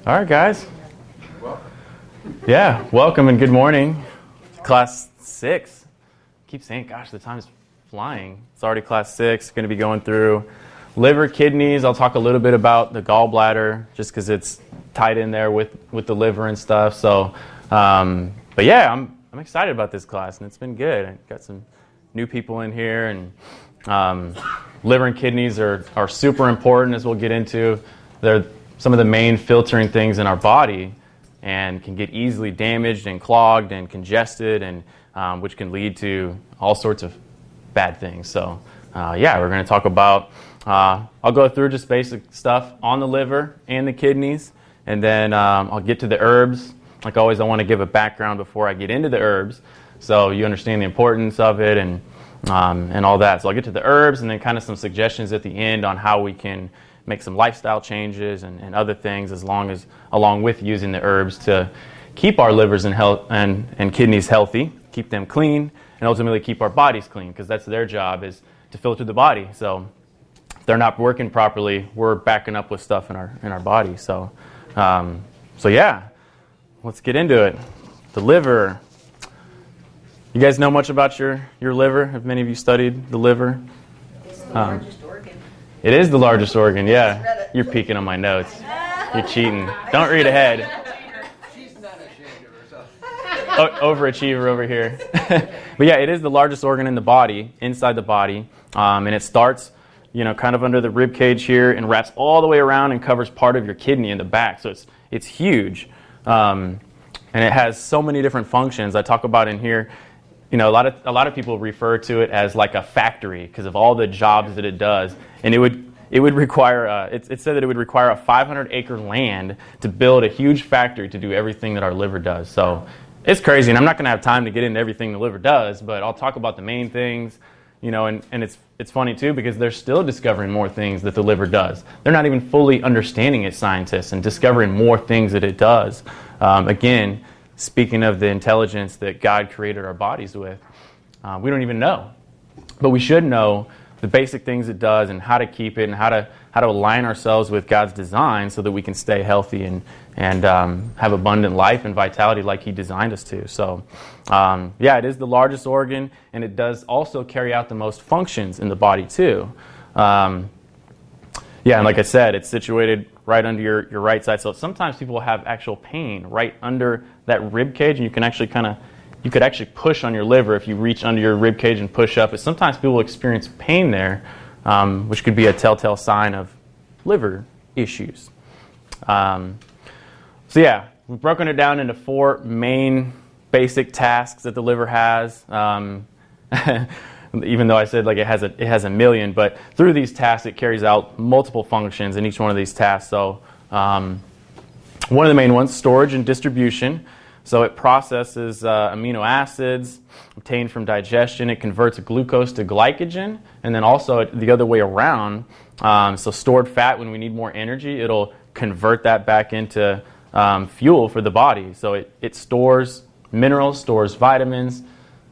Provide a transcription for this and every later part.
All right, guys. Yeah, welcome and good morning. Class 6. I keep saying, gosh, the time is flying. It's already class 6. Going to be going through liver, kidneys. I'll talk a little bit about the gallbladder just because it's tied in there with the liver and stuff. So, but yeah, I'm excited about this class, and it's been good. I got some new people in here, and liver and kidneys are super important, as we'll get into. They're some of the main filtering things in our body and can get easily damaged and clogged and congested, and which can lead to all sorts of bad things. So yeah, we're going to talk about, I'll go through just basic stuff on the liver and the kidneys, and then I'll get to the herbs. Like always, I want to give a background before I get into the herbs so you understand the importance of it and all that. So I'll get to the herbs and then kind of some suggestions at the end on how we can make some lifestyle changes and other things along with using the herbs to keep our livers and kidneys healthy, keep them clean, and ultimately keep our bodies clean, because that's their job, is to filter the body. So if they're not working properly, we're backing up with stuff in our body. So yeah, let's get into it. The liver. You guys know much about your liver? Have many of you studied the liver? It's the largest organ. It is the largest organ, yeah. You're peeking on my notes. You're cheating. Don't read ahead. She's not ashamed of herself. Overachiever over here. But yeah, it is the largest organ in the body, inside the body. And it starts, kind of under the rib cage here and wraps all the way around and covers part of your kidney in the back. So it's huge. And it has so many different functions. I talk about in here. A lot of people refer to it as like a factory because of all the jobs that it does, and it would require. It said that it would require a 500-acre land to build a huge factory to do everything that our liver does. So it's crazy, and I'm not going to have time to get into everything the liver does, but I'll talk about the main things. And it's funny too because they're still discovering more things that the liver does. They're not even fully understanding it, scientists, and discovering more things that it does. Again. Speaking of the intelligence that God created our bodies with, we don't even know. But we should know the basic things it does and how to keep it and how to align ourselves with God's design so that we can stay healthy and have abundant life and vitality like He designed us to. So, yeah, it is the largest organ, and it does also carry out the most functions in the body too. Yeah, and like I said, it's situated right under your right side. So sometimes people will have actual pain right under that rib cage, and you could actually push on your liver if you reach under your rib cage and push up. But sometimes people will experience pain there, which could be a telltale sign of liver issues. So yeah, we've broken it down into 4 main basic tasks that the liver has. Even though I said like it has a million, but through these tasks it carries out multiple functions in each one of these tasks. So one of the main ones, storage and distribution. So it processes amino acids obtained from digestion. It converts glucose to glycogen, and then also the other way around. So stored fat, when we need more energy, it'll convert that back into fuel for the body. So it stores minerals, stores vitamins.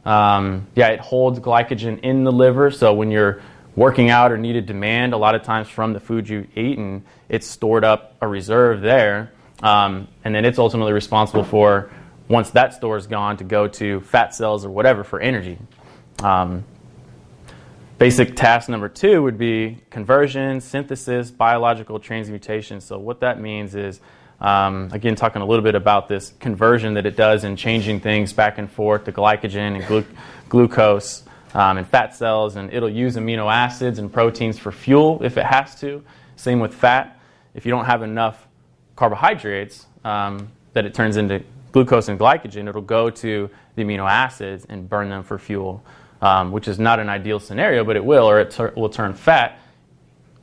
It holds glycogen in the liver, so when you're working out or need a demand, a lot of times from the food you've eaten, it's stored up a reserve there, and then it's ultimately responsible for, once that store is gone, to go to fat cells or whatever for energy. Basic task number 2 would be conversion, synthesis, biological transmutation. So what that means is, again, talking a little bit about this conversion that it does in changing things back and forth to glycogen and glucose and fat cells, and it'll use amino acids and proteins for fuel if it has to. Same with fat. If you don't have enough carbohydrates that it turns into glucose and glycogen, it'll go to the amino acids and burn them for fuel, which is not an ideal scenario, but it will, or it will turn fat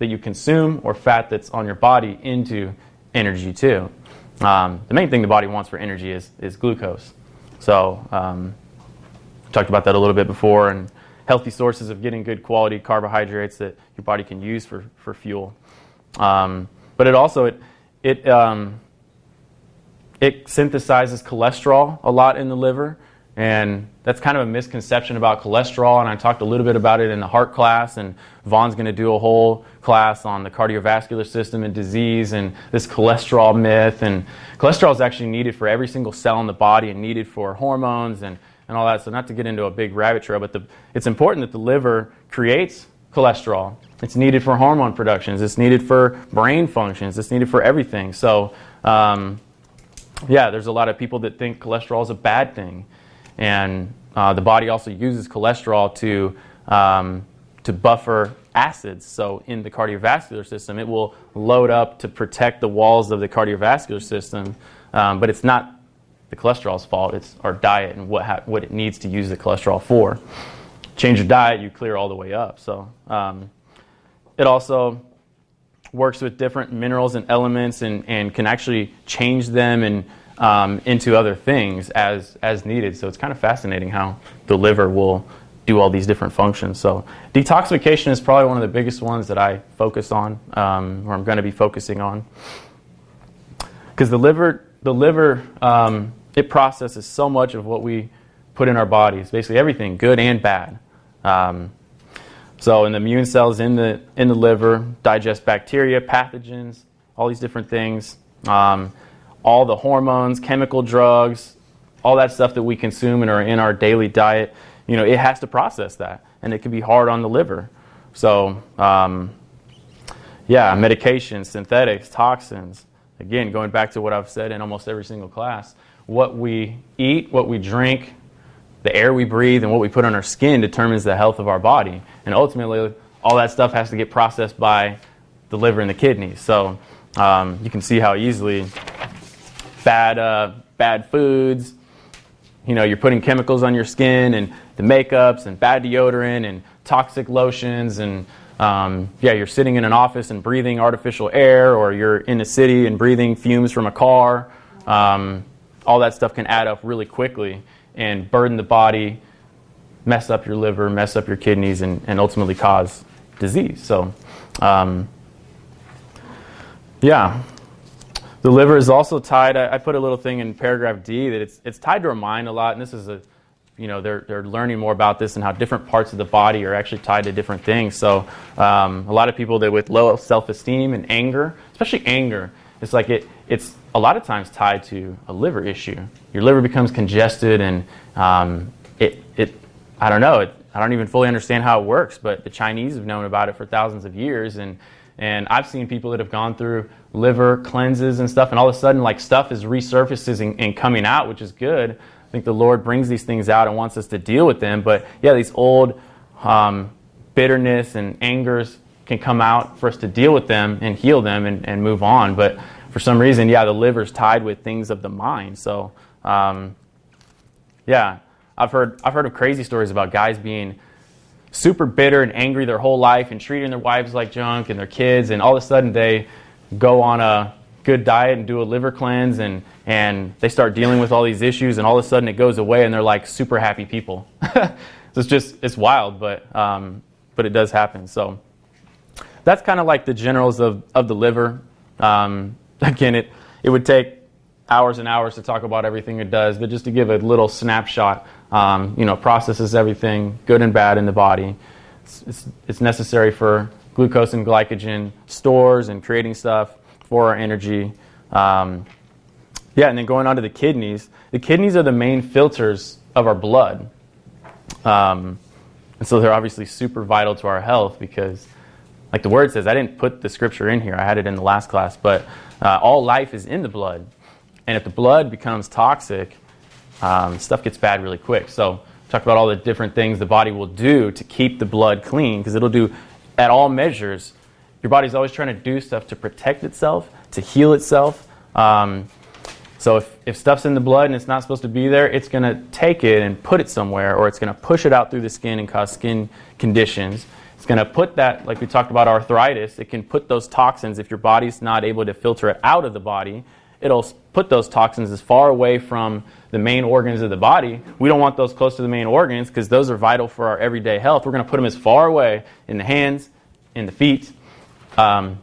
that you consume or fat that's on your body into energy too. The main thing the body wants for energy is glucose. So we talked about that a little bit before, and healthy sources of getting good quality carbohydrates that your body can use for fuel. But it also it synthesizes cholesterol a lot in the liver, And that's kind of a misconception about cholesterol, and I talked a little bit about it in the heart class, and Vaughn's going to do a whole class on the cardiovascular system and disease and this cholesterol myth. And cholesterol is actually needed for every single cell in the body and needed for hormones and all that. So not to get into a big rabbit trail, but it's important that the liver creates cholesterol. It's needed for hormone productions. It's needed for brain functions. It's needed for everything. So, there's a lot of people that think cholesterol is a bad thing. And the body also uses cholesterol to buffer acids. So in the cardiovascular system, it will load up to protect the walls of the cardiovascular system. But it's not the cholesterol's fault. It's our diet and what it needs to use the cholesterol for. Change your diet, you clear all the way up. So it also works with different minerals and elements and can actually change them and into other things as needed. So it's kind of fascinating how the liver will do all these different functions. So detoxification is probably one of the biggest ones that I focus on, or I'm going to be focusing on. Because the liver, it processes so much of what we put in our bodies, basically everything, good and bad. So in the immune cells in the liver digest bacteria, pathogens, all these different things. All the hormones, chemical drugs, all that stuff that we consume and are in our daily diet, it has to process that, and it can be hard on the liver. So, medications, synthetics, toxins. Again, going back to what I've said in almost every single class, what we eat, what we drink, the air we breathe, and what we put on our skin determines the health of our body. And ultimately, all that stuff has to get processed by the liver and the kidneys. So you can see how easily bad foods, you're putting chemicals on your skin and the makeups and bad deodorant and toxic lotions and you're sitting in an office and breathing artificial air, or you're in a city and breathing fumes from a car. All that stuff can add up really quickly and burden the body, mess up your liver, mess up your kidneys, and ultimately cause disease. So, the liver is also tied. I put a little thing in paragraph D that it's tied to our mind a lot, and this is they're learning more about this and how different parts of the body are actually tied to different things. So a lot of people that with low self-esteem and anger, especially anger, it's like it's a lot of times tied to a liver issue. Your liver becomes congested, and I don't know. I don't even fully understand how it works, but the Chinese have known about it for thousands of years, and I've seen people that have gone through liver cleanses and stuff, and all of a sudden, like, stuff is resurfacing and coming out, which is good. I think the Lord brings these things out and wants us to deal with them. But these old bitterness and angers can come out for us to deal with them and heal them and move on. But for some reason, the liver's tied with things of the mind. So, I've heard of crazy stories about guys being super bitter and angry their whole life and treating their wives like junk and their kids, and all of a sudden they go on a good diet and do a liver cleanse and they start dealing with all these issues, and all of a sudden it goes away and they're like super happy people. So it's wild, but it does happen. So that's kind of like the generals of the liver. Again, it would take hours and hours to talk about everything it does, but just to give a little snapshot, processes everything, good and bad, in the body. It's necessary for glucose and glycogen stores and creating stuff for our energy. And then going on to the kidneys. The kidneys are the main filters of our blood. And so they're obviously super vital to our health because, like the word says, I didn't put the scripture in here. I had it in the last class. But all life is in the blood. And if the blood becomes toxic, stuff gets bad really quick. So talked about all the different things the body will do to keep the blood clean, because it'll do, at all measures, your body's always trying to do stuff to protect itself, to heal itself. So if stuff's in the blood and it's not supposed to be there, it's going to take it and put it somewhere, or it's going to push it out through the skin and cause skin conditions. It's going to put that, like we talked about arthritis, it can put those toxins, if your body's not able to filter it out of the body, it'll put those toxins as far away from the main organs of the body. We don't want those close to the main organs because those are vital for our everyday health. We're going to put them as far away in the hands, in the feet. But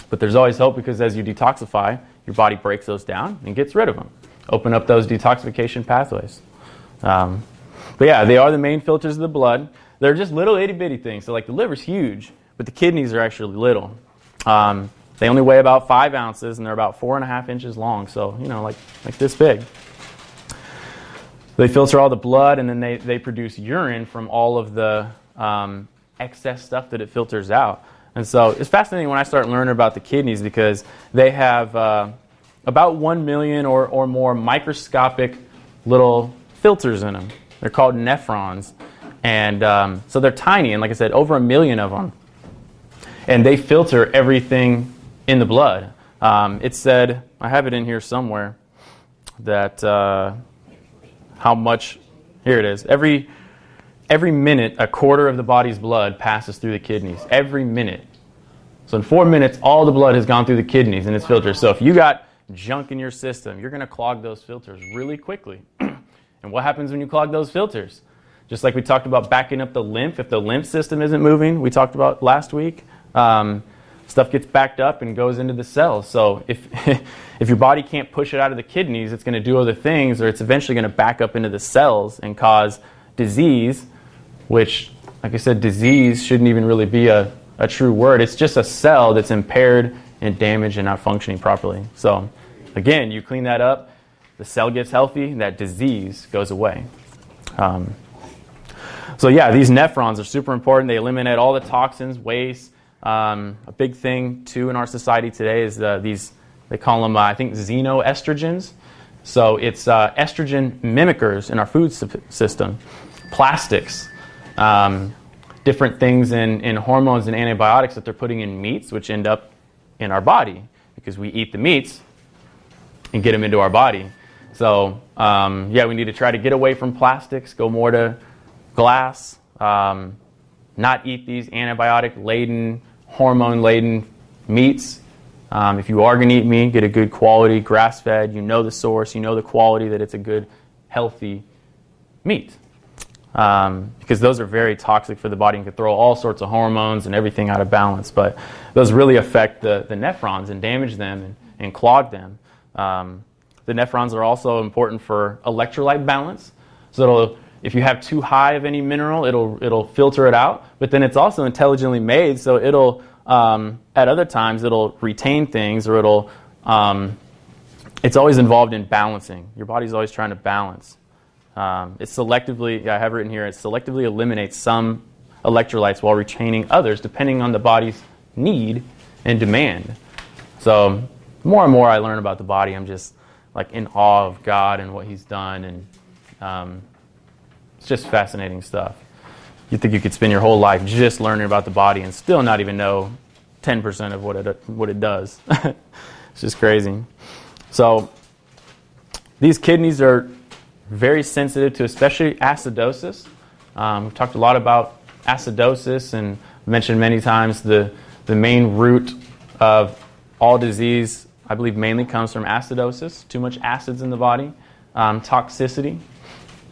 there's always hope, because as you detoxify, your body breaks those down and gets rid of them. Open up those detoxification pathways. But yeah, they are the main filters of the blood. They're just little itty bitty things. So like the liver's huge, but the kidneys are actually little. They only weigh about 5 ounces, and they're about 4.5 inches long. So, like this big. They filter all the blood, and then they produce urine from all of the excess stuff that it filters out. And so it's fascinating when I start learning about the kidneys, because they have about 1 million or more microscopic little filters in them. They're called nephrons. And so they're tiny, and like I said, over 1 million of them. And they filter everything in the blood. It said, I have it in here somewhere, that how much, here it is, every minute, a quarter of the body's blood passes through the kidneys. Every minute. So in 4 minutes, all the blood has gone through the kidneys and it's filtered. So if you got junk in your system, you're going to clog those filters really quickly. And what happens when you clog those filters? Just like we talked about backing up the lymph, if the lymph system isn't moving, we talked about last week, stuff gets backed up and goes into the cells. So if if your body can't push it out of the kidneys, it's going to do other things, or it's eventually going to back up into the cells and cause disease, which, like I said, disease shouldn't even really be a true word. It's just a cell that's impaired and damaged and not functioning properly. So again, you clean that up, the cell gets healthy, that disease goes away. So yeah, these nephrons are super important. They eliminate all the toxins, waste. A big thing too in our society today is these, they call them, I think, xenoestrogens. So it's estrogen mimickers in our food system. Plastics, different things in hormones and antibiotics that they're putting in meats, which end up in our body because we eat the meats and get them into our body. So yeah, we need to try to get away from plastics, go more to glass, not eat these antibiotic-laden, hormone-laden meats. If you are going to eat meat, get a good quality, grass-fed, you know the source, you know the quality, that it's a good, healthy meat. Because those are very toxic for the body and can throw all sorts of hormones and everything out of balance. But those really affect the nephrons and damage them and clog them. The nephrons are also important for electrolyte balance. So if you have too high of any mineral, it'll filter it out. But then it's also intelligently made, so it'll at other times it'll retain things, or it's always involved in balancing. Your body's always trying to balance. It selectively, I have written here, it selectively eliminates some electrolytes while retaining others, depending on the body's need and demand. So more and more I learn about the body, I'm just like in awe of God and what He's done, and it's just fascinating stuff. You think you could spend your whole life just learning about the body and still not even know 10% of what it does. It's just crazy. So these kidneys are very sensitive to especially acidosis. We've talked a lot about acidosis and mentioned many times the main root of all disease, I believe, mainly comes from acidosis, too much acids in the body. Toxicity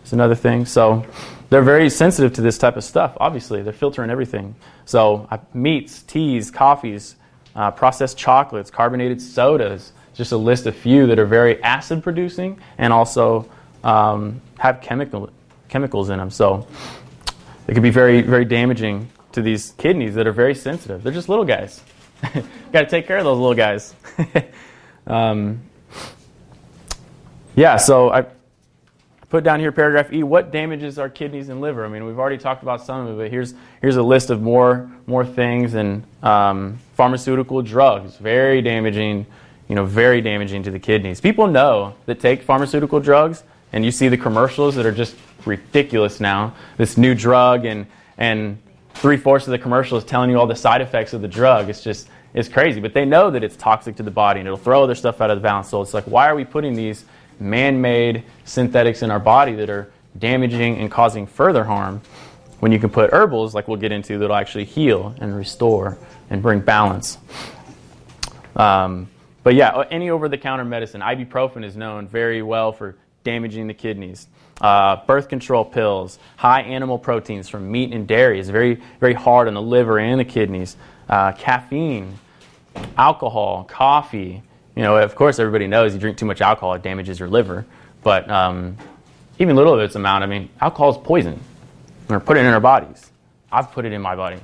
is another thing. So they're very sensitive to this type of stuff. Obviously, they're filtering everything. So meats, teas, coffees, processed chocolates, carbonated sodas, just a list of few that are very acid producing and also have chemicals in them. So it can be very, very damaging to these kidneys that are very sensitive. They're just little guys. Got to take care of those little guys. Yeah, so I put down here paragraph E, what damages our kidneys and liver? I mean, we've already talked about some of it. Here's a list of more things. And pharmaceutical drugs, very damaging, very damaging to the kidneys. People know that take pharmaceutical drugs, and you see the commercials that are just ridiculous now. This new drug, and 3/4 of the commercial is telling you all the side effects of the drug. It's crazy. But they know that it's toxic to the body, and it'll throw other stuff out of the balance. So it's like, why are we putting these man-made synthetics in our body that are damaging and causing further harm when you can put herbals, like we'll get into, that'll actually heal and restore and bring balance? But yeah, any over-the-counter medicine, ibuprofen is known very well for damaging the kidneys. Birth control pills, high animal proteins from meat and dairy is very, very hard on the liver and the kidneys. Caffeine, alcohol, coffee. Of course, everybody knows you drink too much alcohol, it damages your liver. But even little of its amount. I mean, alcohol is poison. We're putting it in our bodies. I've put it in my body.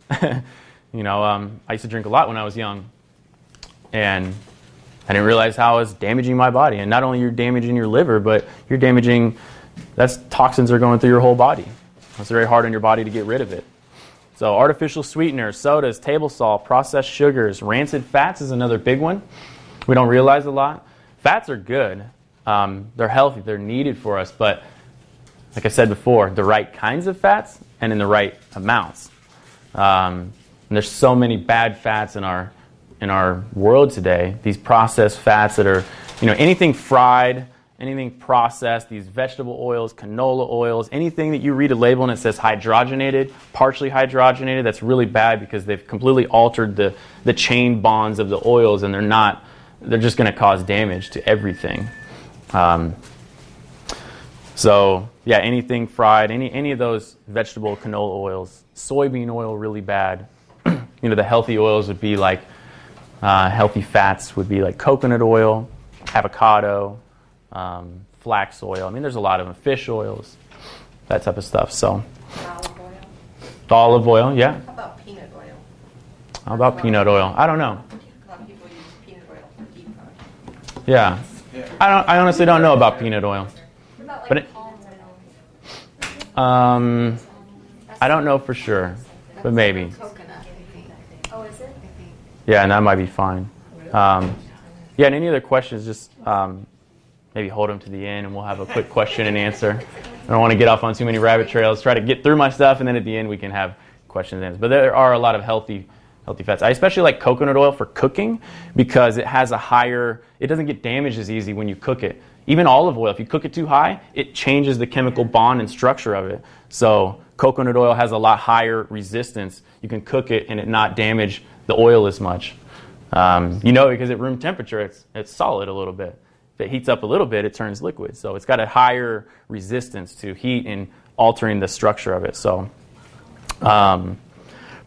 I used to drink a lot when I was young, and I didn't realize how I was damaging my body. And not only you're damaging your liver, but you're damaging, that's toxins are going through your whole body. It's very hard on your body to get rid of it. So artificial sweeteners, sodas, table salt, processed sugars, rancid fats is another big one. We don't realize a lot. Fats are good. They're healthy. They're needed for us. But like I said before, the right kinds of fats and in the right amounts. And there's so many bad fats in our world today. These processed fats that are, anything fried, anything processed, these vegetable oils, canola oils, anything that you read a label and it says hydrogenated, partially hydrogenated, that's really bad because they've completely altered the chain bonds of the oils, and they're just going to cause damage to everything. Anything fried, any of those vegetable canola oils, soybean oil really bad. The healthy oils would be like, healthy fats would be like coconut oil, avocado, flax oil. I mean, there's a lot of them. Fish oils, that type of stuff. So, Olive oil. Olive oil, yeah. How about peanut oil? How about peanut oil? I don't know. A lot of people use peanut oil for deep fry. Yeah, I honestly don't know about peanut oil. What about But like palm oil? I don't know for sure, but maybe. Coconut, I think. Oh, is it? Yeah, and that might be fine. And any other questions, just maybe hold them to the end, and we'll have a quick question and answer. I don't want to get off on too many rabbit trails. Try to get through my stuff, and then at the end we can have questions and answers. But there are a lot of healthy fats. I especially like coconut oil for cooking because it has it doesn't get damaged as easy when you cook it. Even olive oil, if you cook it too high, it changes the chemical bond and structure of it. So coconut oil has a lot higher resistance. You can cook it and it not damage the oil as much. Because at room temperature, it's solid a little bit. If it heats up a little bit, it turns liquid. So it's got a higher resistance to heat and altering the structure of it. So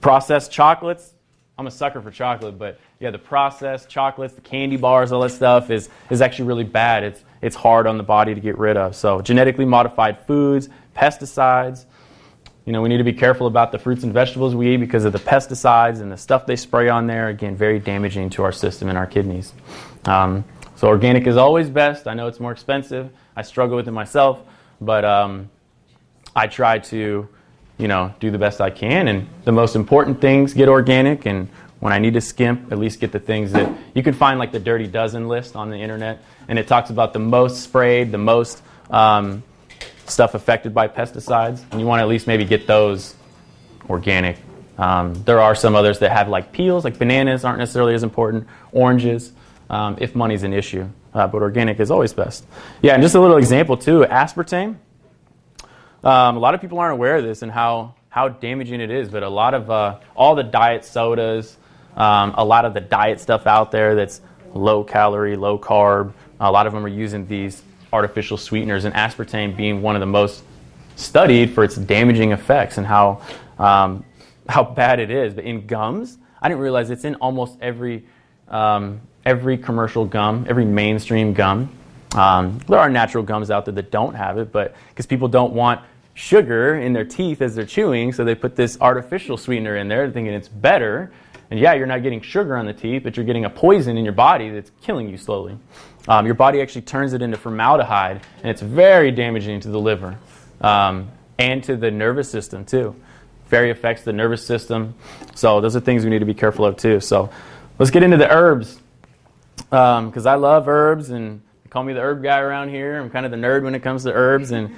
processed chocolates, I'm a sucker for chocolate, but yeah, the processed chocolates, the candy bars, all that stuff is actually really bad. It's hard on the body to get rid of. So genetically modified foods, pesticides. We need to be careful about the fruits and vegetables we eat because of the pesticides and the stuff they spray on there. Again, very damaging to our system and our kidneys. So organic is always best. I know it's more expensive. I struggle with it myself, but I try to, do the best I can. And the most important things get organic. And when I need to skimp, at least get the things that you can find, like the Dirty Dozen list on the internet, and it talks about the most sprayed, the most stuff affected by pesticides, and you want to at least maybe get those organic. There are some others that have like peels, like bananas aren't necessarily as important, oranges, if money's an issue, but organic is always best. Yeah, and just a little example too, aspartame. A lot of people aren't aware of this and how damaging it is, but a lot of all the diet sodas, a lot of the diet stuff out there that's low calorie, low carb, a lot of them are using these artificial sweeteners, and aspartame being one of the most studied for its damaging effects and how bad it is. But in gums, I didn't realize it's in almost every commercial gum, every mainstream gum. There are natural gums out there that don't have it, but because people don't want sugar in their teeth as they're chewing, so they put this artificial sweetener in there thinking it's better. And yeah, you're not getting sugar on the teeth, but you're getting a poison in your body that's killing you slowly. Your body actually turns it into formaldehyde, and it's very damaging to the liver and to the nervous system too. Very affects the nervous system. So those are things we need to be careful of too. So let's get into the herbs, because I love herbs, and they call me the herb guy around here. I'm kind of the nerd when it comes to herbs, and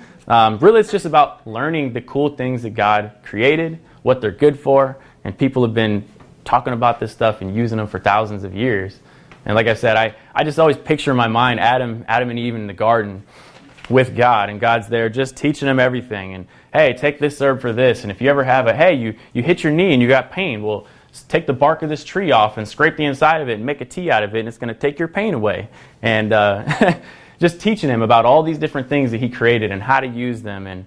really it's just about learning the cool things that God created, what they're good for, and people have been talking about this stuff and using them for thousands of years. And like I said, I just always picture in my mind Adam and Eve in the garden with God, and God's there just teaching them everything. And hey, take this herb for this. And if you ever have you hit your knee and you got pain, well, take the bark of this tree off and scrape the inside of it and make a tea out of it, and it's going to take your pain away. And just teaching him about all these different things that he created and how to use them. And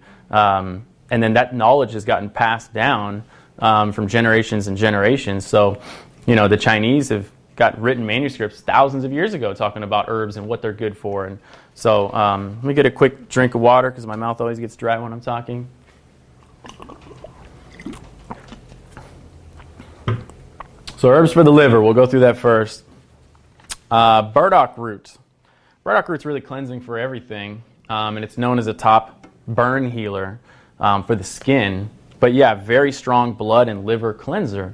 then that knowledge has gotten passed down from generations and generations. So, the Chinese have got written manuscripts thousands of years ago talking about herbs and what they're good for. And so let me get a quick drink of water because my mouth always gets dry when I'm talking. So herbs for the liver, we'll go through that first. Burdock root. Burdock root's really cleansing for everything, and it's known as a top burn healer for the skin. But yeah, very strong blood and liver cleanser.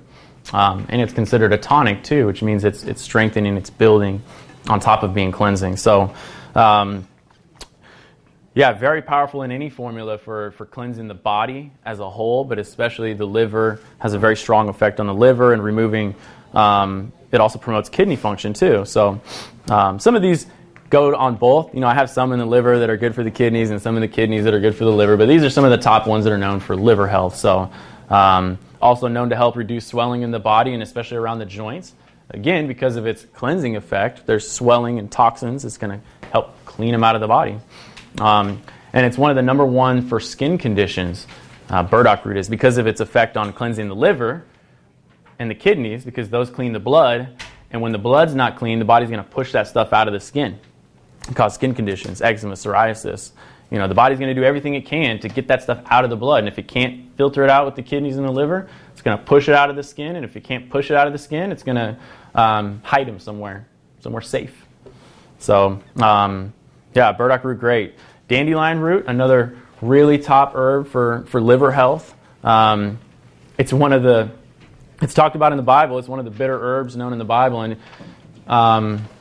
And it's considered a tonic too, which means it's strengthening, it's building on top of being cleansing. So yeah, very powerful in any formula for cleansing the body as a whole, but especially the liver has a very strong effect on the liver and removing, it also promotes kidney function too. So some of these go on both. I have some in the liver that are good for the kidneys and some in the kidneys that are good for the liver, but these are some of the top ones that are known for liver health. So also known to help reduce swelling in the body and especially around the joints. Again, because of its cleansing effect, there's swelling and toxins. It's going to help clean them out of the body. And it's one of the number one for skin conditions, burdock root is, because of its effect on cleansing the liver and the kidneys, because those clean the blood. And when the blood's not clean, the body's going to push that stuff out of the skin and cause skin conditions, eczema, psoriasis. The body's going to do everything it can to get that stuff out of the blood. And if it can't filter it out with the kidneys and the liver, it's going to push it out of the skin. And if it can't push it out of the skin, it's going to hide them somewhere safe. So, yeah, burdock root, great. Dandelion root, another really top herb for liver health. It's talked about in the Bible. It's one of the bitter herbs known in the Bible. And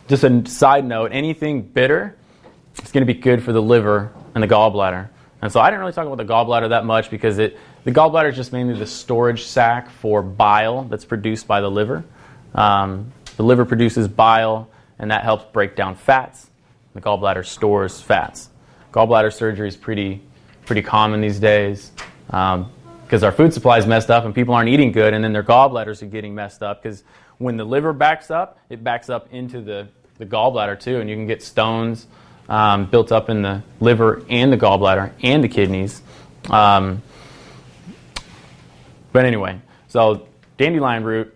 just a side note, anything bitter is going to be good for the liver and the gallbladder. And so I didn't really talk about the gallbladder that much because the gallbladder is just mainly the storage sac for bile that's produced by the liver. The liver produces bile, and that helps break down fats. The gallbladder stores fats. Gallbladder surgery is pretty common these days because our food supply is messed up and people aren't eating good, and then their gallbladders are getting messed up because when the liver backs up, it backs up into the gallbladder too, and you can get stones built up in the liver and the gallbladder and the kidneys. But anyway, so dandelion root,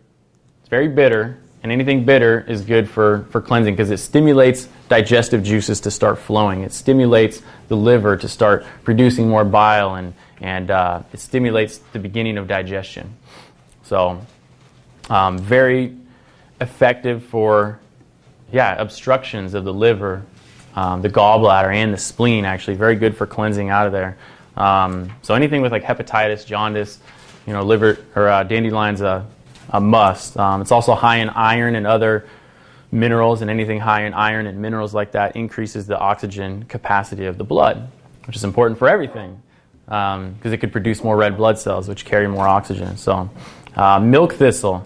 it's very bitter, and anything bitter is good for cleansing because it stimulates digestive juices to start flowing. It stimulates the liver to start producing more bile, and it stimulates the beginning of digestion. So very effective for obstructions of the liver, the gallbladder, and the spleen. Actually, very good for cleansing out of there. So anything with like hepatitis, jaundice, liver or dandelion's a must. It's also high in iron and other minerals, and anything high in iron and minerals like that increases the oxygen capacity of the blood, which is important for everything because it could produce more red blood cells, which carry more oxygen. So milk thistle.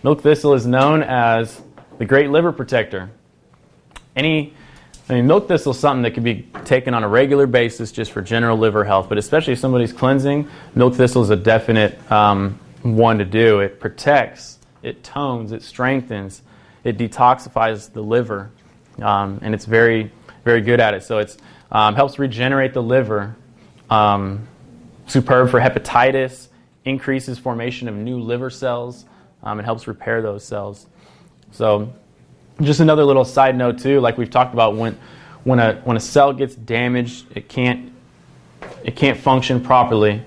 Milk thistle is known as the great liver protector. Milk thistle is something that can be taken on a regular basis just for general liver health, but especially if somebody's cleansing, milk thistle is a definite one to do. It protects, it tones, it strengthens, it detoxifies the liver, and it's very, very good at it. So it helps regenerate the liver, superb for hepatitis, increases formation of new liver cells, and helps repair those cells. So just another little side note too, like we've talked about, when a cell gets damaged, it can't function properly.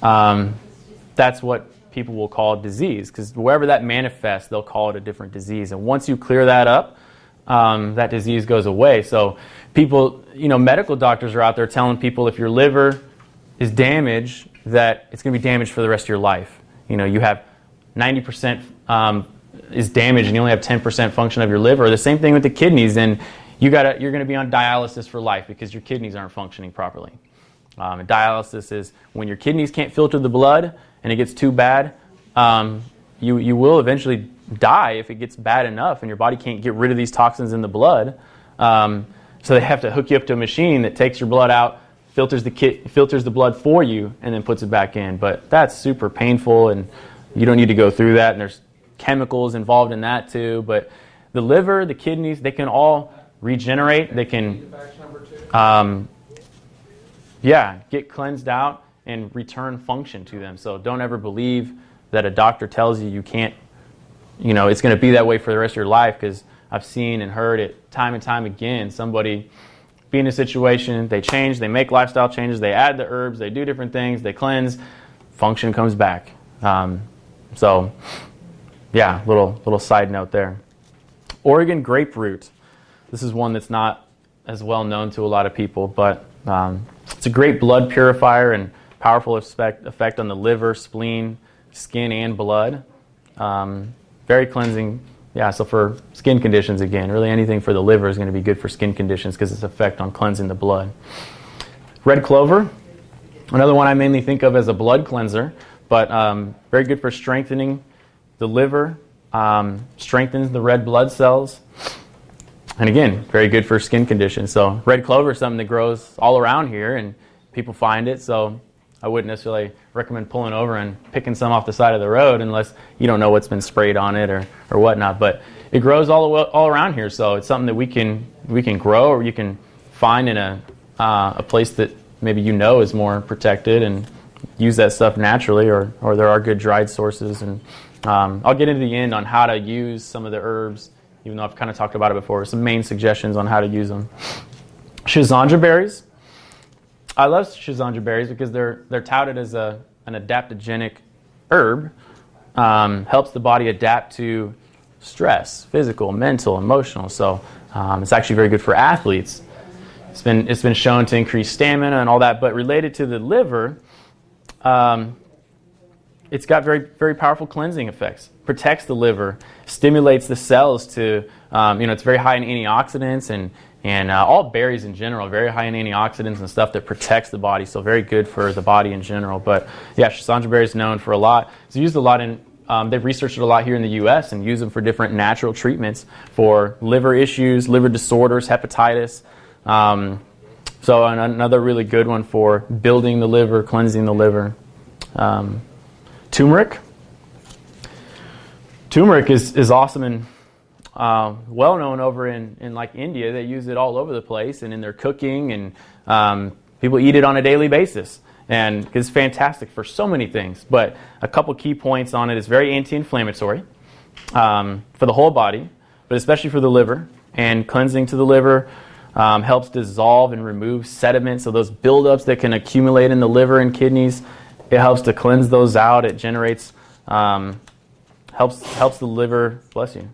That's what people will call disease, because wherever that manifests, they'll call it a different disease. And once you clear that up, that disease goes away. So people, medical doctors are out there telling people if your liver is damaged, that it's going to be damaged for the rest of your life. You have 90% is damaged and you only have 10% function of your liver. The same thing with the kidneys, and you're going to be on dialysis for life because your kidneys aren't functioning properly. Dialysis is when your kidneys can't filter the blood and it gets too bad, you will eventually die if it gets bad enough and your body can't get rid of these toxins in the blood. So they have to hook you up to a machine that takes your blood out, filters the blood for you, and then puts it back in. But that's super painful, and you don't need to go through that, and there's chemicals involved in that too. But the liver, the kidneys, they can all regenerate. They can get cleansed out and return function to them. So don't ever believe that a doctor tells you you can't it's going to be that way for the rest of your life, because I've seen and heard it time and time again. Somebody be in a situation, they change, they make lifestyle changes, they add the herbs, they do different things, they cleanse, function comes back. So, yeah, little side note there. Oregon grapefruit. This is one that's not as well known to a lot of people, but it's a great blood purifier and powerful effect on the liver, spleen, skin, and blood. Very cleansing. Yeah, so for skin conditions, again, really anything for the liver is going to be good for skin conditions because its effect on cleansing the blood. Red clover, another one I mainly think of as a blood cleanser, but very good for strengthening the liver, strengthens the red blood cells, and again, very good for skin conditions. So red clover is something that grows all around here, and people find it, so I wouldn't necessarily recommend pulling over and picking some off the side of the road unless you don't know what's been sprayed on it or whatnot. But it grows all around here, so it's something that we can grow, or you can find in a place that maybe is more protected, and use that stuff naturally, or there are good dried sources. And I'll get into the end on how to use some of the herbs, even though I've kind of talked about it before. Some main suggestions on how to use them. Schizandra berries. I love schizandra berries because they're touted as an adaptogenic herb. Helps the body adapt to stress, physical, mental, emotional. So it's actually very good for athletes. It's been shown to increase stamina and all that. But related to the liver, it's got very, very powerful cleansing effects. Protects the liver, stimulates the cells to, it's very high in antioxidants, and all berries in general, very high in antioxidants and stuff that protects the body, so very good for the body in general. But yeah, schizandra berry is known for a lot. It's used a lot in, they've researched it a lot here in the U.S. and use them for different natural treatments for liver issues, liver disorders, hepatitis. So another really good one for building the liver, cleansing the liver. Turmeric. Turmeric is awesome and well known over in like India. They use it all over the place and in their cooking, and people eat it on a daily basis, and it's fantastic for so many things. But a couple key points on it: is very anti-inflammatory for the whole body, but especially for the liver, and cleansing to the liver. Helps dissolve and remove sediment, so those buildups that can accumulate in the liver and kidneys, it helps to cleanse those out. It generates, helps the liver, bless you,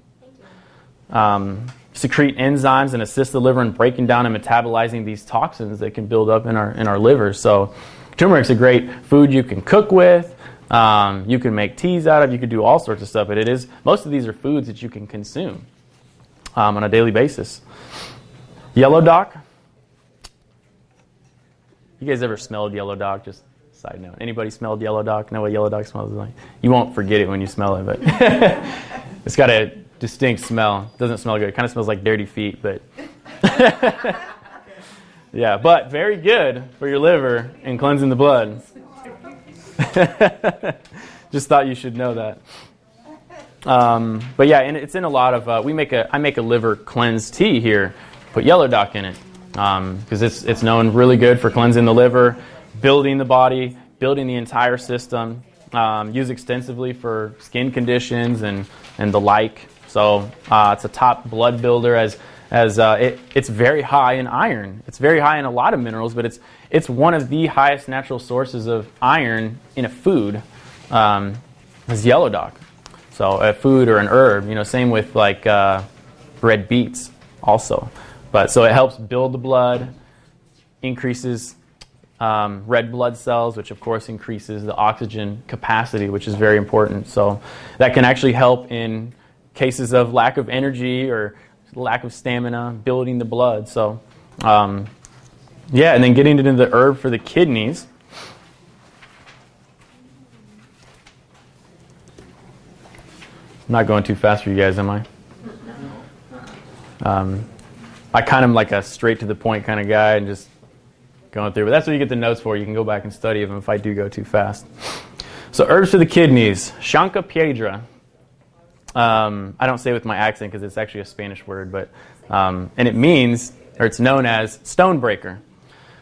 secrete enzymes and assist the liver in breaking down and metabolizing these toxins that can build up in our livers. So turmeric's a great food you can cook with. You can make teas out of. You can do all sorts of stuff. But most of these are foods that you can consume on a daily basis. Yellow dock. You guys ever smelled yellow dock? Just side note. Anybody smelled yellow dock? Know what yellow dock smells like? You won't forget it when you smell it, but it's got a distinct smell. It doesn't smell good. It kind of smells like dirty feet, but yeah, but very good for your liver and cleansing the blood. Just thought you should know that. But yeah, and it's in a lot of. I make a liver cleanse tea here. Put yellow dock in it because it's known really good for cleansing the liver, building the body, building the entire system. Used extensively for skin conditions and the like. So it's a top blood builder as it's very high in iron. It's very high in a lot of minerals, but it's one of the highest natural sources of iron in a food. Is yellow dock. So a food or an herb. Same with like red beets also. But so it helps build the blood, increases red blood cells, which of course increases the oxygen capacity, which is very important. So that can actually help in cases of lack of energy or lack of stamina, building the blood. So yeah, and then getting into the herb for the kidneys. I'm not going too fast for you guys, am I? I kind of am like a straight to the point kind of guy and just going through. But that's what you get the notes for. You can go back and study them if I do go too fast. So herbs for the kidneys. Chanca piedra. I don't say it with my accent because it's actually a Spanish word, but and it means, or it's known as stone breaker.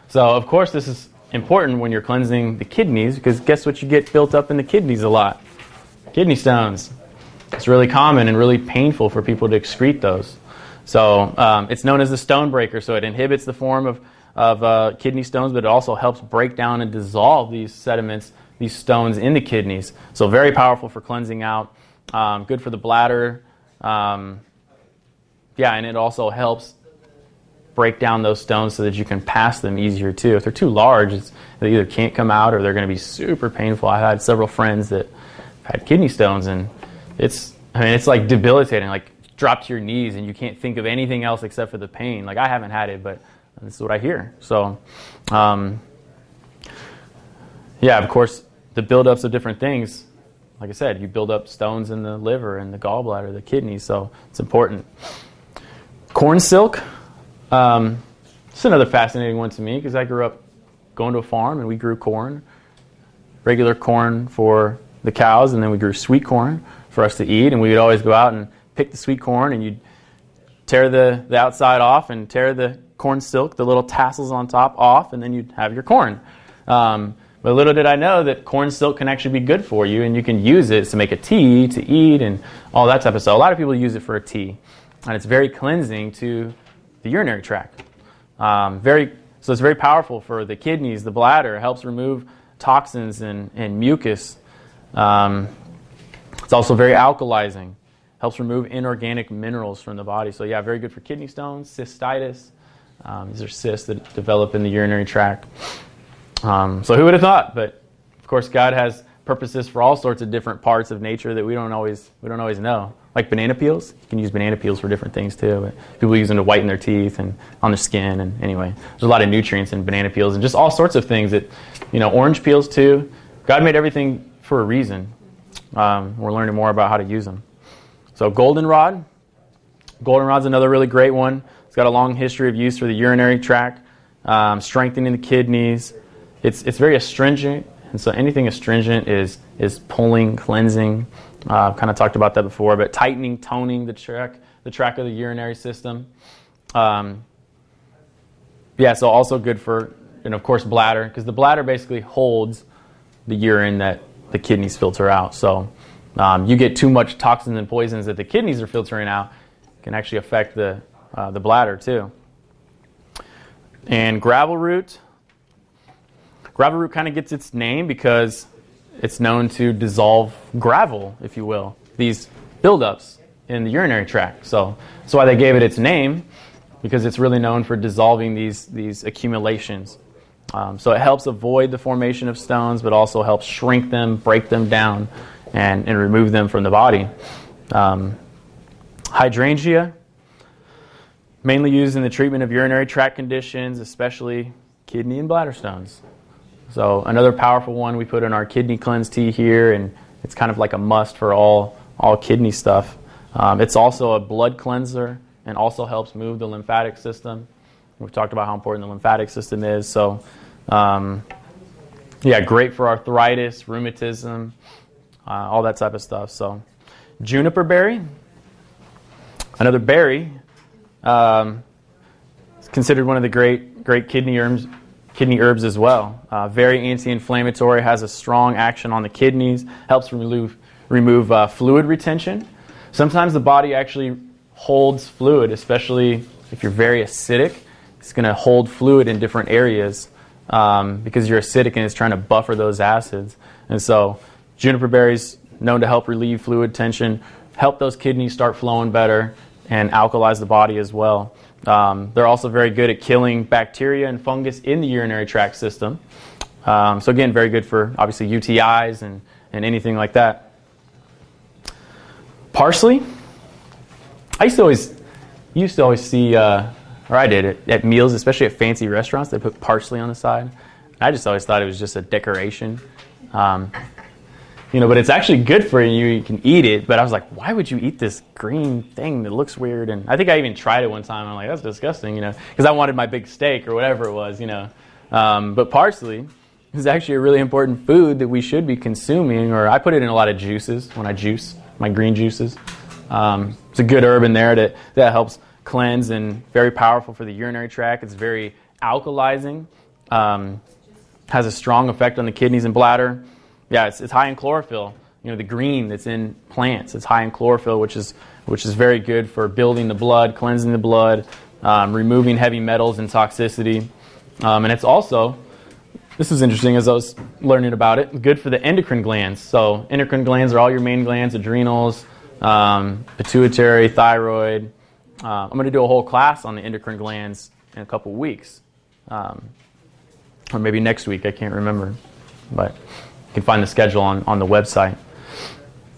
So of course this is important when you're cleansing the kidneys because guess what you get built up in the kidneys a lot? Kidney stones. It's really common and really painful for people to excrete those. So it's known as the stone breaker. So it inhibits the form of kidney stones, but it also helps break down and dissolve these sediments, these stones in the kidneys. So very powerful for cleansing out. Good for the bladder. And it also helps break down those stones so that you can pass them easier too. If they're too large, they either can't come out or they're going to be super painful. I had several friends that had kidney stones, and it's like debilitating. Like, drop to your knees and you can't think of anything else except for the pain. Like, I haven't had it, but this is what I hear. So, of course, the buildups of different things. Like I said, you build up stones in the liver and the gallbladder, the kidneys, so it's important. Corn silk. It's another fascinating one to me because I grew up going to a farm and we grew corn, regular corn for the cows, and then we grew sweet corn for us to eat, and we would always go out and pick the sweet corn, and you'd tear the outside off and tear the corn silk, the little tassels on top, off, and then you'd have your corn. But little did I know that corn silk can actually be good for you, and you can use it to make a tea, to eat, and all that type of stuff. A lot of people use it for a tea, and it's very cleansing to the urinary tract. So it's very powerful for the kidneys, the bladder. It helps remove toxins and mucus. It's also very alkalizing. Helps remove inorganic minerals from the body. So very good for kidney stones, cystitis. These are cysts that develop in the urinary tract. So who would have thought? But of course, God has purposes for all sorts of different parts of nature that we don't always know. Like banana peels, you can use banana peels for different things too. But people use them to whiten their teeth and on their skin. And anyway, there's a lot of nutrients in banana peels and just all sorts of things that, orange peels too. God made everything for a reason. We're learning more about how to use them. So goldenrod. Goldenrod's another really great one. It's got a long history of use for the urinary tract, strengthening the kidneys. It's very astringent, and so anything astringent is pulling, cleansing. I've kind of talked about that before, but tightening, toning the tract of the urinary system. So also good for, of course, bladder, because the bladder basically holds the urine that the kidneys filter out. So you get too much toxins and poisons that the kidneys are filtering out, can actually affect the bladder too. And gravel root. Gravel root kind of gets its name because it's known to dissolve gravel, if you will, these buildups in the urinary tract. So that's why they gave it its name, because it's really known for dissolving these accumulations. So it helps avoid the formation of stones, but also helps shrink them, break them down, and remove them from the body. Hydrangea, mainly used in the treatment of urinary tract conditions, especially kidney and bladder stones. So another powerful one we put in our kidney cleanse tea here, and it's kind of like a must for all kidney stuff. It's also a blood cleanser and also helps move the lymphatic system. We've talked about how important the lymphatic system is. So, great for arthritis, rheumatism, all that type of stuff. So, juniper berry, another berry, it's considered one of the great kidney herbs as well. Very anti-inflammatory, has a strong action on the kidneys, helps remove fluid retention. Sometimes the body actually holds fluid, especially if you're very acidic. It's going to hold fluid in different areas because you're acidic and it's trying to buffer those acids. And so juniper berries known to help relieve fluid tension, help those kidneys start flowing better, and alkalize the body as well. They're also very good at killing bacteria and fungus in the urinary tract system. So again, very good for obviously UTIs and anything like that. Parsley. I used to always see, or I did it at meals, especially at fancy restaurants. They put parsley on the side. I just always thought it was just a decoration. But it's actually good for you. You can eat it. But I was like, why would you eat this green thing that looks weird? And I think I even tried it one time. I'm like, that's disgusting, because I wanted my big steak or whatever it was, But parsley is actually a really important food that we should be consuming. Or I put it in a lot of juices when I juice my green juices. It's a good herb in there that helps cleanse and very powerful for the urinary tract. It's very alkalizing, has a strong effect on the kidneys and bladder. Yeah, it's high in chlorophyll. the green that's in plants. It's high in chlorophyll, which is very good for building the blood, cleansing the blood, removing heavy metals and toxicity. And it's also, this is interesting as I was learning about it, good for the endocrine glands. So endocrine glands are all your main glands: adrenals, pituitary, thyroid. I'm going to do a whole class on the endocrine glands in a couple weeks. Or maybe next week, I can't remember. But you can find the schedule on the website.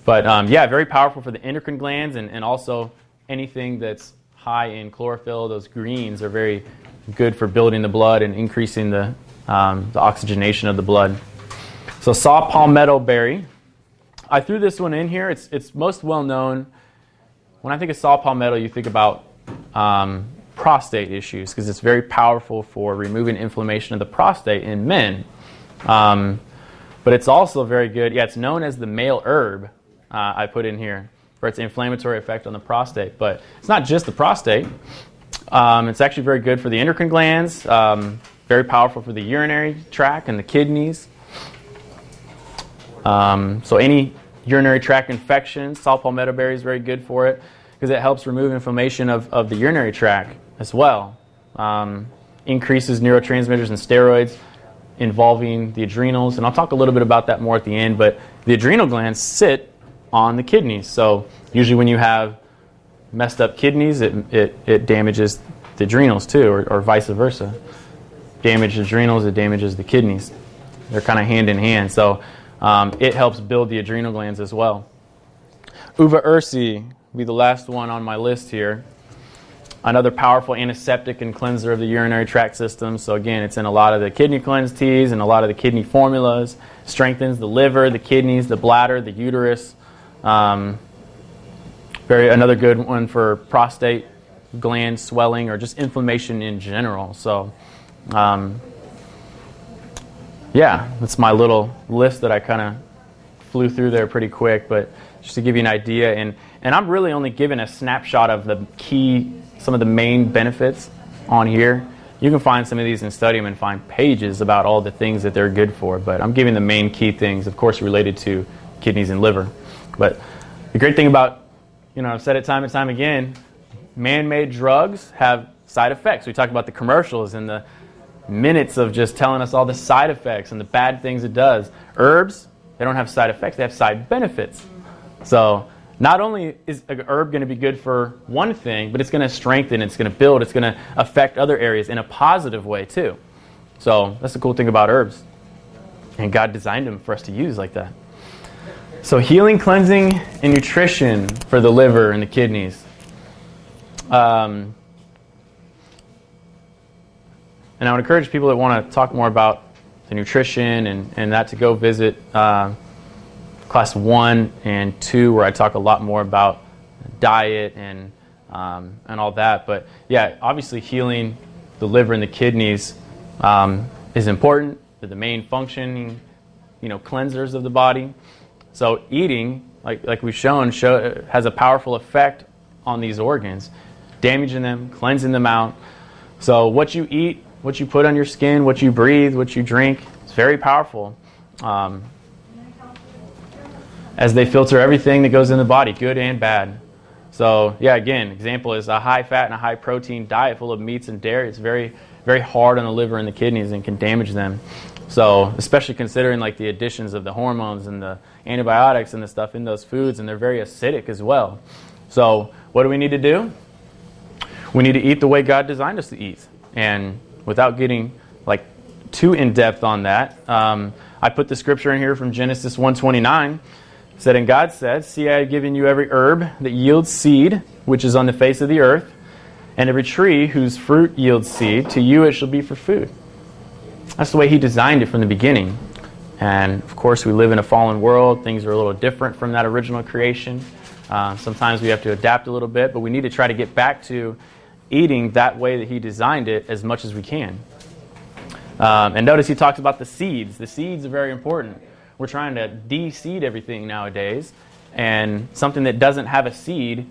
But very powerful for the endocrine glands, and also anything that's high in chlorophyll. Those greens are very good for building the blood and increasing the oxygenation of the blood. So saw palmetto berry. I threw this one in here. It's most well known. When I think of saw palmetto, you think about prostate issues, because it's very powerful for removing inflammation of the prostate in men. But it's also very good. Yeah, it's known as the male herb. I put in here for its inflammatory effect on the prostate. But it's not just the prostate. It's actually very good for the endocrine glands. Very powerful for the urinary tract and the kidneys. So any urinary tract infections, saw palmetto berry is very good for it, because it helps remove inflammation of the urinary tract as well. Increases neurotransmitters and steroids involving the adrenals. And I'll talk a little bit about that more at the end. But the adrenal glands sit on the kidneys. So usually when you have messed up kidneys, it damages the adrenals too, or vice versa. Damaged adrenals, it damages the kidneys. They're kind of hand in hand. So it helps build the adrenal glands as well. Uva ursi will be the last one on my list here. Another powerful antiseptic and cleanser of the urinary tract system. So again, it's in a lot of the kidney cleanse teas and a lot of the kidney formulas. Strengthens the liver, the kidneys, the bladder, the uterus. Another good one for prostate gland swelling or just inflammation in general. So that's my little list that I kind of flew through there pretty quick, but just to give you an idea. And I'm really only giving a snapshot of some of the main benefits on here. You can find some of these and study them and find pages about all the things that they're good for, but I'm giving the main key things, of course, related to kidneys and liver. But the great thing about, I've said it time and time again, man-made drugs have side effects. We talk about the commercials and the minutes of just telling us all the side effects and the bad things it does. Herbs, they don't have side effects, they have side benefits. So not only is an herb going to be good for one thing, but it's going to strengthen, it's going to build, it's going to affect other areas in a positive way too. So that's the cool thing about herbs. And God designed them for us to use like that. So healing, cleansing, and nutrition for the liver and the kidneys. And I would encourage people that want to talk more about the nutrition and that to go visit class 1 and 2, where I talk a lot more about diet and all that. But yeah, obviously healing the liver and the kidneys is important. They're the main functioning, cleansers of the body. So eating, like we've shown, has a powerful effect on these organs, damaging them, cleansing them out. So what you eat, what you put on your skin, what you breathe, what you drink, it's very powerful. As they filter everything that goes in the body, good and bad. So yeah, again, example is a high fat and a high protein diet full of meats and dairy. It's very, very hard on the liver and the kidneys and can damage them. So especially considering like the additions of the hormones and the antibiotics and the stuff in those foods, and they're very acidic as well. So what do we need to do? We need to eat the way God designed us to eat. And without getting like too in depth on that, I put the scripture in here from Genesis 1:29. It said, "And God said, See, I have given you every herb that yields seed, which is on the face of the earth, and every tree whose fruit yields seed, to you it shall be for food." That's the way He designed it from the beginning. And of course, we live in a fallen world. Things are a little different from that original creation. Sometimes we have to adapt a little bit, but we need to try to get back to eating that way that He designed it as much as we can. And notice He talks about the seeds. The seeds are very important. We're trying to de-seed everything nowadays, and something that doesn't have a seed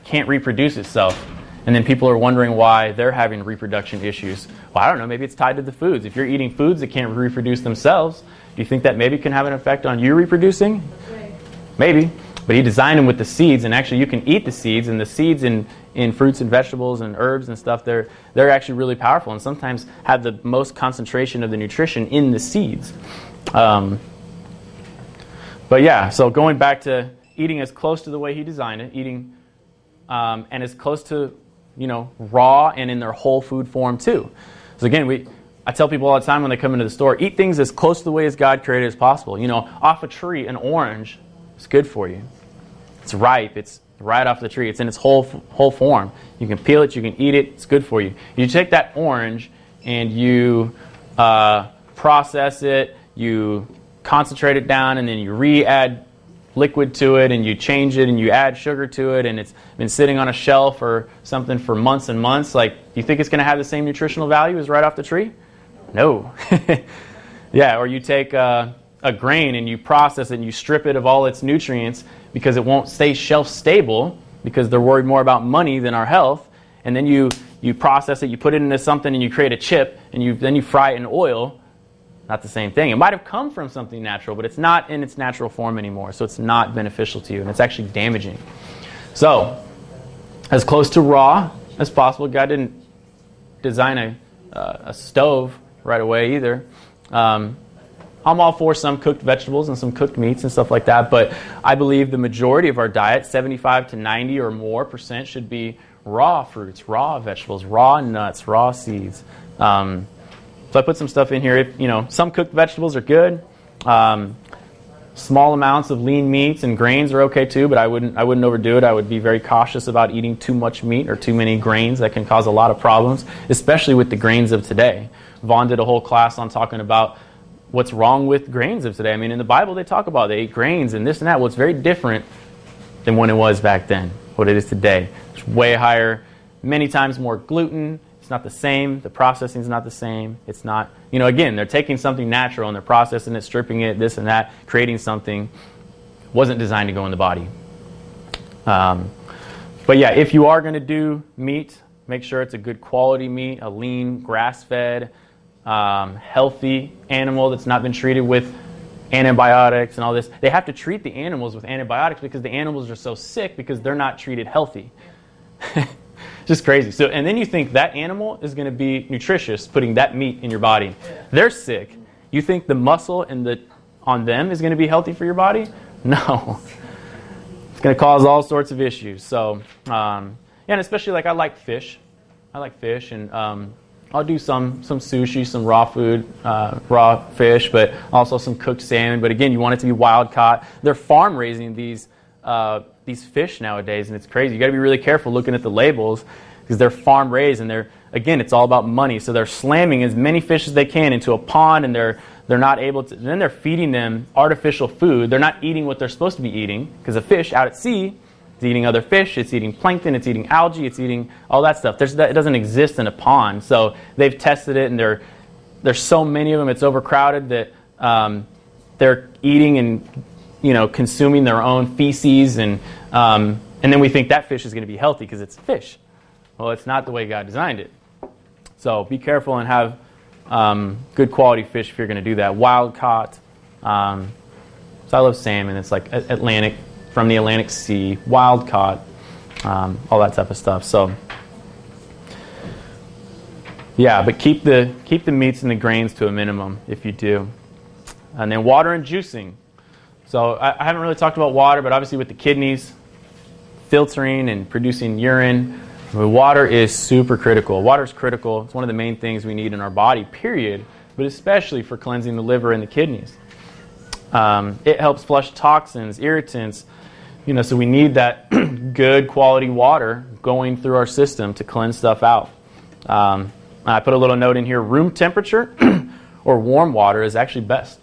can't reproduce itself. And then people are wondering why they're having reproduction issues. Well, I don't know, maybe it's tied to the foods. If you're eating foods that can't reproduce themselves, do you think that maybe can have an effect on you reproducing? Maybe. But he designed them with the seeds, and actually you can eat the seeds, and the seeds in fruits and vegetables and herbs and stuff, they're actually really powerful and sometimes have the most concentration of the nutrition in the seeds. But yeah, so going back to eating as close to the way he designed it, eating and as close to, raw and in their whole food form too. So again, I tell people all the time when they come into the store, eat things as close to the way as God created as possible. Off a tree, an orange is good for you. It's ripe. It's right off the tree. It's in its whole form. You can peel it. You can eat it. It's good for you. You take that orange and you process it. You concentrate it down, and then you re-add liquid to it, and you change it, and you add sugar to it, and it's been sitting on a shelf or something for months and months. Like, do you think it's going to have the same nutritional value as right off the tree? No. Yeah, or you take a grain and you process it and you strip it of all its nutrients because it won't stay shelf stable because they're worried more about money than our health. And then you process it, you put it into something, and you create a chip, and then you fry it in oil. Not the same thing. It might have come from something natural, but it's not in its natural form anymore, so it's not beneficial to you, and it's actually damaging. So, as close to raw as possible. God didn't design a stove right away either. I'm all for some cooked vegetables and some cooked meats and stuff like that, but I believe the majority of our diet, 75 to 90 or more percent, should be raw fruits, raw vegetables, raw nuts, raw seeds. So I put some stuff in here. Some cooked vegetables are good. Small amounts of lean meats and grains are okay too, but I wouldn't overdo it. I would be very cautious about eating too much meat or too many grains. That can cause a lot of problems, especially with the grains of today. Vaughn did a whole class on talking about what's wrong with grains of today. I mean, in the Bible they talk about they ate grains and this and that. Well, it's very different than when it was back then, what it is today. It's way higher, many times more gluten. It's not the same. The processing is not the same. It's not, again, they're taking something natural and they're processing it, stripping it, this and that, creating something wasn't designed to go in the body. But yeah, if you are going to do meat, make sure it's a good quality meat, a lean, grass-fed, healthy animal that's not been treated with antibiotics and all this. They have to treat the animals with antibiotics because the animals are so sick because they're not treated healthy. Just crazy. So, and then you think that animal is going to be nutritious, putting that meat in your body. They're sick. You think the muscle on them is going to be healthy for your body? No. It's going to cause all sorts of issues. So, and especially I like fish. I like fish, and I'll do some sushi, some raw food, raw fish, but also some cooked salmon. But again, you want it to be wild caught. They're farm raising these fish nowadays, and it's crazy. You got to be really careful looking at the labels because they're farm raised, and it's all about money. So they're slamming as many fish as they can into a pond, and they're not able to. Then they're feeding them artificial food. They're not eating what they're supposed to be eating because a fish out at sea is eating other fish. It's eating plankton. It's eating algae. It's eating all that stuff. It doesn't exist in a pond. So they've tested it, and there's so many of them. It's overcrowded that they're eating and consuming their own feces, and then we think that fish is going to be healthy because it's fish. Well, it's not the way God designed it. So be careful and have good quality fish if you're going to do that. Wild caught. So I love salmon. It's like Atlantic, from the Atlantic Sea, wild caught, all that type of stuff. So yeah, but keep the meats and the grains to a minimum if you do. And then water and juicing. So I haven't really talked about water, but obviously with the kidneys filtering and producing urine, water is super critical. Water is critical. It's one of the main things we need in our body, period, but especially for cleansing the liver and the kidneys. It helps flush toxins, irritants, so we need that good quality water going through our system to cleanse stuff out. I put a little note in here, room temperature or warm water is actually best.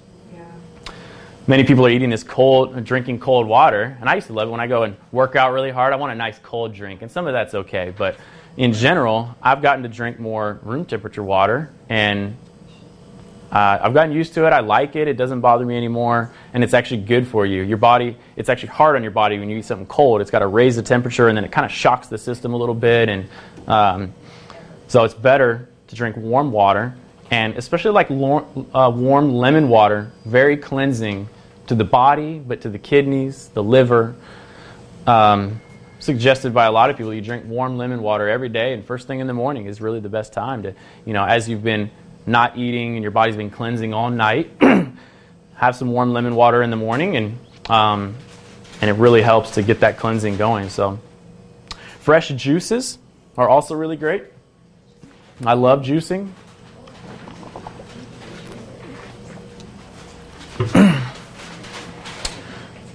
Many people are drinking cold water, and I used to love it when I go and work out really hard. I want a nice cold drink, and some of that's okay, but in general, I've gotten to drink more room temperature water, and I've gotten used to it. I like it. It doesn't bother me anymore, and it's actually good for you. Your body, it's actually hard on your body when you eat something cold. It's got to raise the temperature, and then it kind of shocks the system a little bit, and so it's better to drink warm water. And especially warm lemon water, very cleansing to the body, but to the kidneys, the liver. Suggested by a lot of people, you drink warm lemon water every day, and first thing in the morning is really the best time to, as you've been not eating and your body's been cleansing all night, have some warm lemon water in the morning, and it really helps to get that cleansing going. So fresh juices are also really great. I love juicing.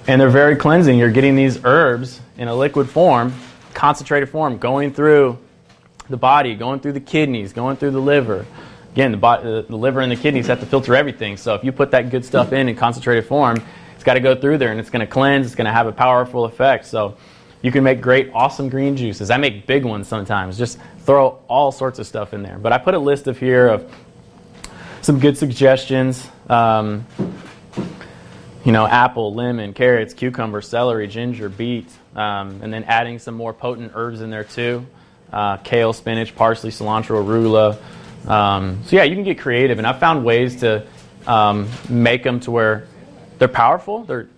And they're very cleansing. You're getting these herbs in a liquid form, concentrated form, going through the body, going through the kidneys, going through the liver. Again, the liver and the kidneys have to filter everything. So if you put that good stuff in concentrated form, it's got to go through there, and it's going to cleanse. It's going to have a powerful effect. So you can make great, awesome green juices. I make big ones sometimes. Just throw all sorts of stuff in there. But I put a list of here of some good suggestions. Apple, lemon, carrots, cucumber, celery, ginger, beet, and then adding some more potent herbs in there too. Kale, spinach, parsley, cilantro, arugula. So yeah, you can get creative, and I've found ways to make them to where they're powerful. They're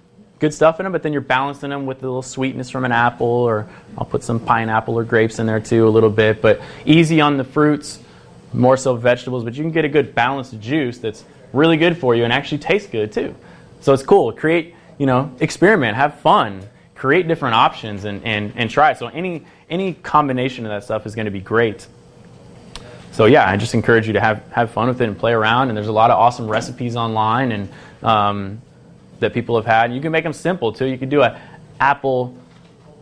good stuff in them, but then you're balancing them with a little sweetness from an apple, or I'll put some pineapple or grapes in there too a little bit. But easy on the fruits, more so vegetables, but you can get a good balanced juice that's really good for you and actually tastes good too. So it's cool. Create, experiment, have fun, create different options, and try it. So any combination of that stuff is going to be great. So yeah, I just encourage you to have fun with it and play around. And there's a lot of awesome recipes online and that people have had. You can make them simple too. You could do a apple,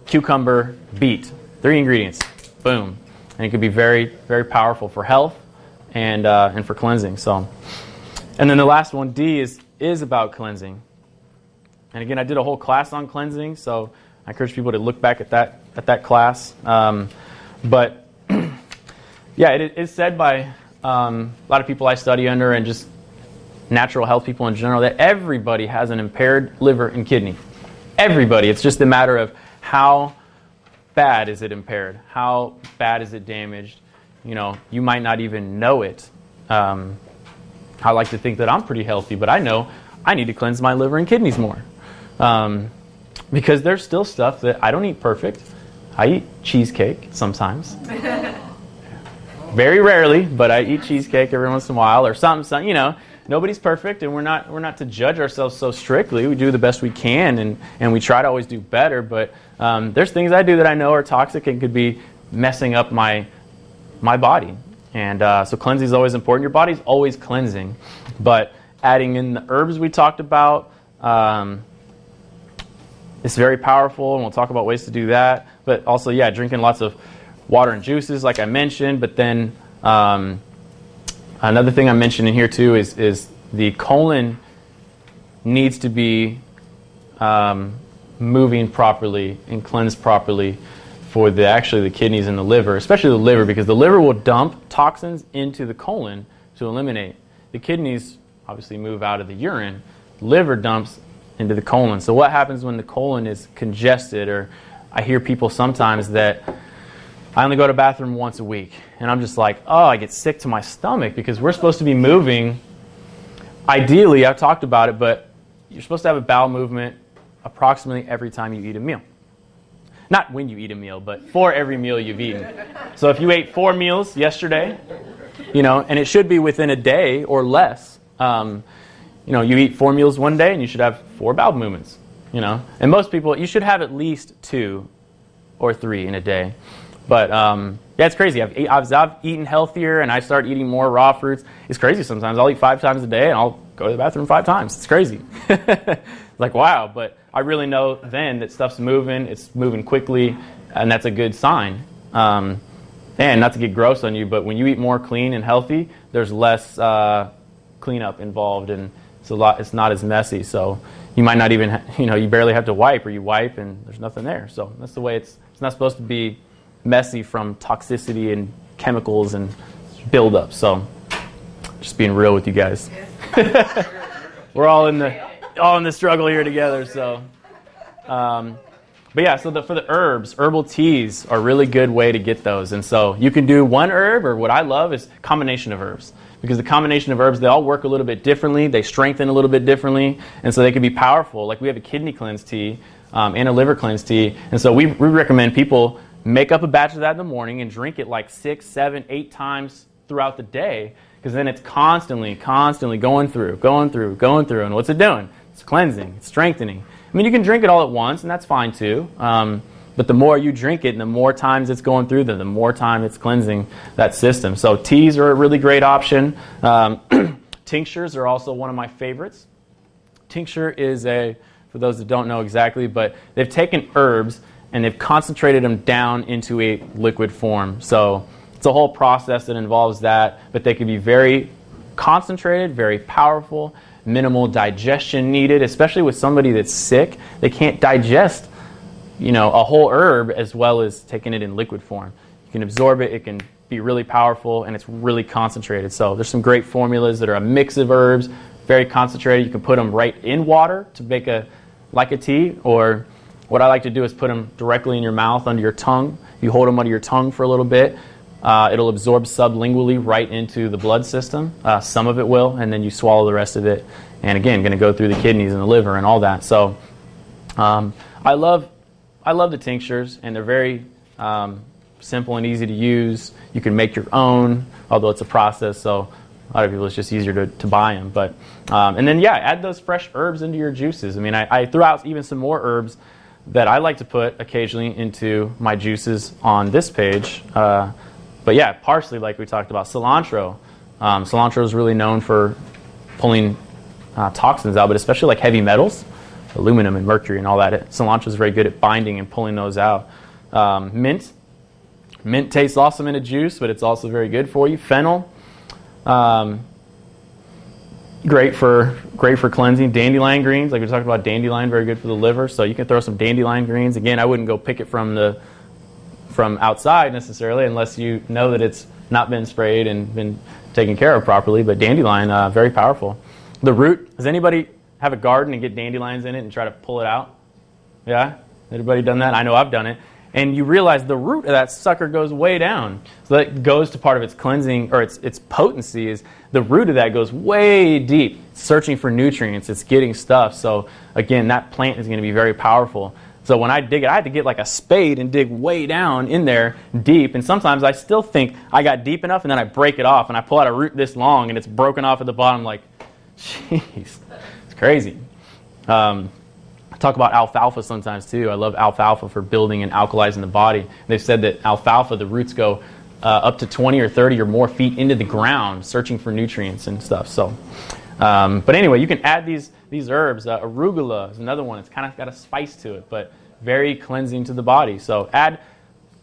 cucumber, beet, 3 ingredients, boom, and it could be very, very powerful for health and for cleansing. So, and then the last one, D, is about cleansing. And again, I did a whole class on cleansing, so I encourage people to look back at that class. But yeah, it is said by a lot of people I study under and just natural health people in general that everybody has an impaired liver and kidney. Everybody. It's just a matter of how bad is it impaired? How bad is it damaged? You might not even know it. I like to think that I'm pretty healthy, but I know I need to cleanse my liver and kidneys more. Because there's still stuff that I don't eat perfect. I eat cheesecake sometimes. Very rarely, but I eat cheesecake every once in a while or something. Nobody's perfect, and we're not to judge ourselves so strictly. We do the best we can, and we try to always do better. But there's things I do that I know are toxic and could be messing up my body. And so cleansing is always important. Your body's always cleansing, but adding in the herbs we talked about, it's very powerful, and we'll talk about ways to do that. But also, yeah, drinking lots of water and juices, like I mentioned. But then another thing I'm mentioning here too is the colon needs to be moving properly and cleansed properly for the kidneys and the liver, especially the liver, because the liver will dump toxins into the colon to eliminate. The kidneys obviously move out of the urine. Liver dumps into the colon. So what happens when the colon is congested? Or I hear people sometimes that I only go to the bathroom once a week, and I'm just like, oh, I get sick to my stomach, because we're supposed to be moving. Ideally, I've talked about it, but you're supposed to have a bowel movement approximately every time you eat a meal. Not when you eat a meal, but for every meal you've eaten. So if you ate 4 meals yesterday, and it should be within a day or less. You eat 4 meals one day, and you should have 4 bowel movements. And most people, you should have at least 2 or 3 in a day. But yeah, it's crazy. I've eaten healthier, and I start eating more raw fruits. It's crazy sometimes. I'll eat 5 times a day, and I'll go to the bathroom 5 times. It's crazy. Like, wow. But I really know then that stuff's moving. It's moving quickly, and that's a good sign. And not to get gross on you, but when you eat more clean and healthy, there's less cleanup involved, and it's not as messy. So you might not even, you barely have to wipe, or you wipe and there's nothing there. So that's the way it's not supposed to be messy from toxicity and chemicals and buildup. So just being real with you guys. We're all in the struggle here together. So, But yeah, so for the herbs, herbal teas are a really good way to get those. And so you can do one herb, or what I love is combination of herbs. Because the combination of herbs, they all work a little bit differently. They strengthen a little bit differently. And so they can be powerful. Like we have a kidney cleanse tea and a liver cleanse tea. And so we recommend people make up a batch of that in the morning and drink it like 6, 7, 8 times throughout the day. Because then it's constantly going through. And what's it doing? It's cleansing. It's strengthening. I mean, you can drink it all at once, and that's fine too. But the more you drink it and the more times it's going through, the more time it's cleansing that system. So teas are a really great option. Tinctures are also one of my favorites. Tincture is for those that don't know exactly, but they've taken herbs and they've concentrated them down into a liquid form. So it's a whole process that involves that, but they can be very concentrated, very powerful, minimal digestion needed, especially with somebody that's sick. They can't digest, a whole herb as well as taking it in liquid form. You can absorb it, it can be really powerful, and it's really concentrated. So there's some great formulas that are a mix of herbs, very concentrated. You can put them right in water to make like a tea, or what I like to do is put them directly in your mouth, under your tongue. You hold them under your tongue for a little bit. It'll absorb sublingually right into the blood system. Some of it will, and then you swallow the rest of it. And again, going to go through the kidneys and the liver and all that. So I love the tinctures, and they're very simple and easy to use. You can make your own, although it's a process. So a lot of people, it's just easier to buy them. But and then add those fresh herbs into your juices. I mean, I threw out even some more herbs that I like to put occasionally into my juices on this page. But yeah, parsley, like we talked about, cilantro. Cilantro is really known for pulling toxins out, but especially like heavy metals, aluminum and mercury and all that. Cilantro is very good at binding and pulling those out. Mint tastes awesome in a juice, but it's also very good for you. Fennel, great for cleansing. Dandelion greens, like we talked about, dandelion, very good for the liver. So you can throw some dandelion greens. Again, I wouldn't go pick it from outside necessarily, unless you know that it's not been sprayed and been taken care of properly. But dandelion, very powerful. The root, does anybody have a garden and get dandelions in it and try to pull it out? Yeah? Anybody done that? I know I've done it. And you realize the root of that sucker goes way down. So that goes to part of its cleansing, or its potency is the root of that goes way deep. It's searching for nutrients. It's getting stuff. So again, that plant is going to be very powerful. So when I dig it, I had to get like a spade and dig way down in there deep. And sometimes I still think I got deep enough, and then I break it off, and I pull out a root this long, and it's broken off at the bottom. Like, jeez, it's crazy. I talk about alfalfa sometimes too. I love alfalfa for building and alkalizing the body. They've said that alfalfa, the roots go up to 20 or 30 or more feet into the ground, searching for nutrients and stuff. So, but anyway, you can add these herbs. Arugula is another one. It's kind of got a spice to it, but very cleansing to the body. So add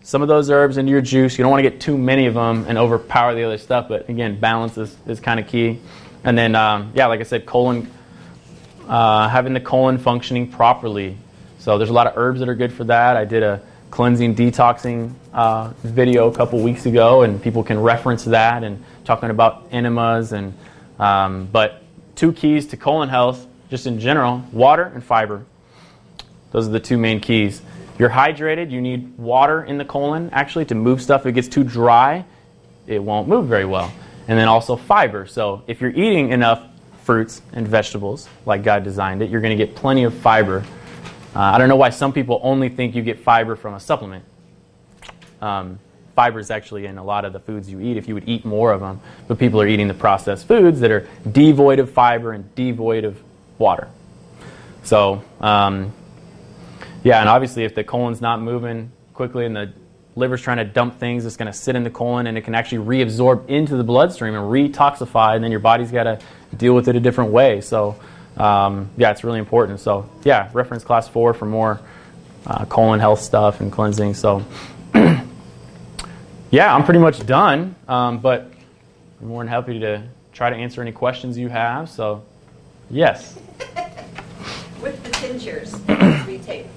some of those herbs into your juice. You don't want to get too many of them and overpower the other stuff, but again, balance is kind of key. And then, like I said, having the colon functioning properly. So there's a lot of herbs that are good for that. I did a cleansing, detoxing video a couple weeks ago, and people can reference that and talking about enemas. And but 2 keys to colon health, just in general: water and fiber. Those are the 2 main keys. If you're hydrated, you need water in the colon actually to move stuff. If it gets too dry, it won't move very well. And then also fiber. So if you're eating enough fruits and vegetables like God designed it, you're going to get plenty of fiber. I don't know why some people only think you get fiber from a supplement. Fiber is actually in a lot of the foods you eat if you would eat more of them. But people are eating the processed foods that are devoid of fiber and devoid of water. So, and obviously if the colon's not moving quickly and the liver's trying to dump things, it's going to sit in the colon, and it can actually reabsorb into the bloodstream and retoxify, and then your body's got to deal with it a different way. So, it's really important. So, reference class 4 for more colon health stuff and cleansing. So, I'm pretty much done, but I'm more than happy to try to answer any questions you have. So, yes. With the tinctures we take,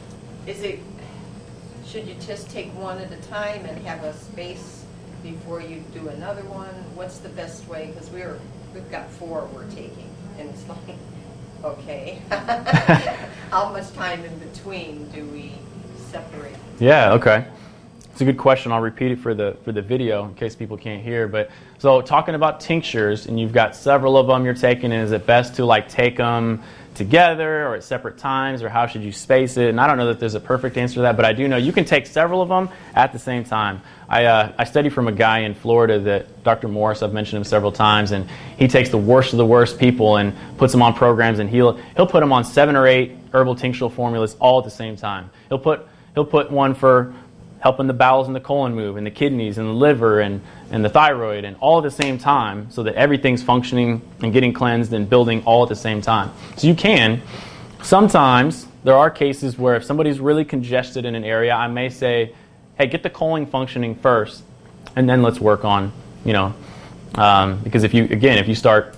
should you just take one at a time and have a space before you do another one? What's the best way? Because we've got 4 we're taking, and it's like, okay, how much time in between do we separate? Yeah, okay. It's a good question. I'll repeat it for the video in case people can't hear. But so talking about tinctures, and you've got several of them you're taking, and is it best to like take them together or at separate times, or how should you space it? And I don't know that there's a perfect answer to that, but I do know you can take several of them at the same time. I studied from a guy in Florida, that Dr. Morris, I've mentioned him several times, and he takes the worst of the worst people and puts them on programs, and he'll put them on 7 or 8 herbal tinctural formulas all at the same time. He'll put one for helping the bowels and the colon move, and the kidneys and the liver and the thyroid, and all at the same time, so that everything's functioning and getting cleansed and building all at the same time. So you can. Sometimes there are cases where if somebody's really congested in an area, I may say, hey, get the colon functioning first, and then let's work on, because if you start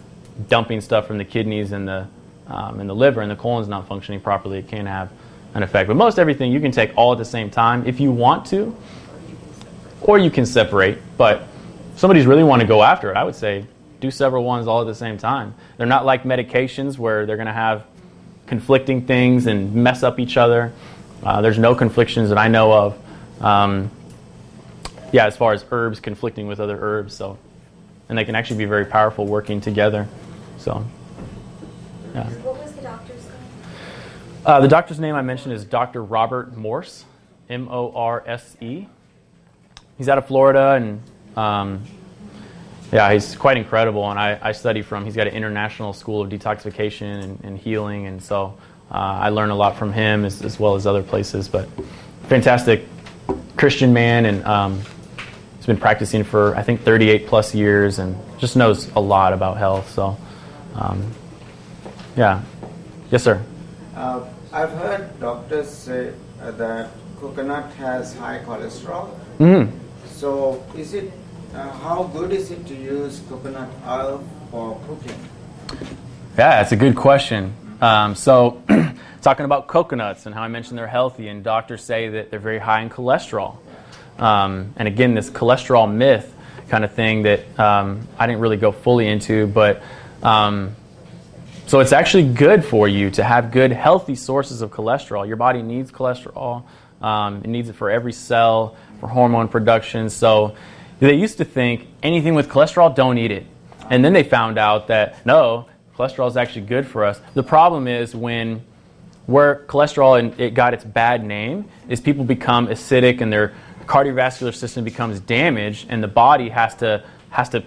dumping stuff from the kidneys and the liver, and the colon's not functioning properly, it can have an effect. But most everything you can take all at the same time if you want to, or you can separate. But if somebody's really want to go after it, I would say do several ones all at the same time. They're not like medications where they're going to have conflicting things and mess up each other. There's no conflictions that I know of. As far as herbs conflicting with other herbs, and they can actually be very powerful working together. So, yeah. What was the doctor's name? The doctor's name I mentioned is Dr. Robert Morse, Morse. He's out of Florida, and he's quite incredible. And I study from. He's got an international school of detoxification and healing, and so I learn a lot from him as well as other places. But fantastic Christian man, and he's been practicing for I think 38 plus years, and just knows a lot about health. So, yes, sir. I've heard doctors say that coconut has high cholesterol. Mm-hmm. So, is it how good is it to use coconut oil for cooking? Yeah, it's a good question. So, talking about coconuts and how I mentioned they're healthy, and doctors say that they're very high in cholesterol. And again, this cholesterol myth kind of thing that I didn't really go fully into, but so it's actually good for you to have good, healthy sources of cholesterol. Your body needs cholesterol. It needs it for every cell, for hormone production. So they used to think anything with cholesterol, don't eat it. And then they found out that, no, cholesterol is actually good for us. The problem is where cholesterol and it got its bad name is people become acidic and their cardiovascular system becomes damaged, and the body has to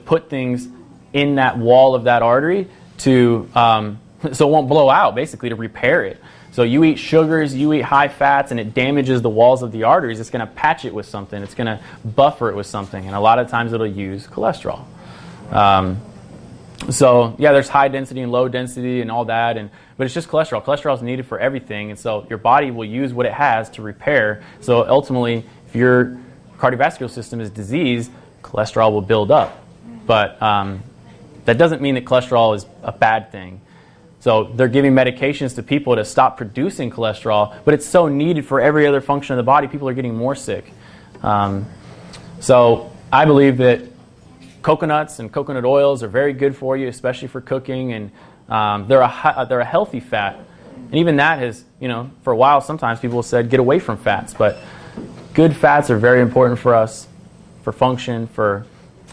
put things in that wall of that artery to so it won't blow out, basically, to repair it. So you eat sugars, you eat high fats, and it damages the walls of the arteries. It's going to patch it with something. It's going to buffer it with something, and a lot of times it'll use cholesterol. So yeah, there's high density and low density and all that, but it's just cholesterol. Cholesterol is needed for everything, and so your body will use what it has to repair. So ultimately, if your cardiovascular system is diseased, cholesterol will build up. But that doesn't mean that cholesterol is a bad thing. So they're giving medications to people to stop producing cholesterol, but it's so needed for every other function of the body. People are getting more sick. So I believe that coconuts and coconut oils are very good for you, especially for cooking, and they're a healthy fat. And even that has, for a while, sometimes people said get away from fats, but good fats are very important for us, for function,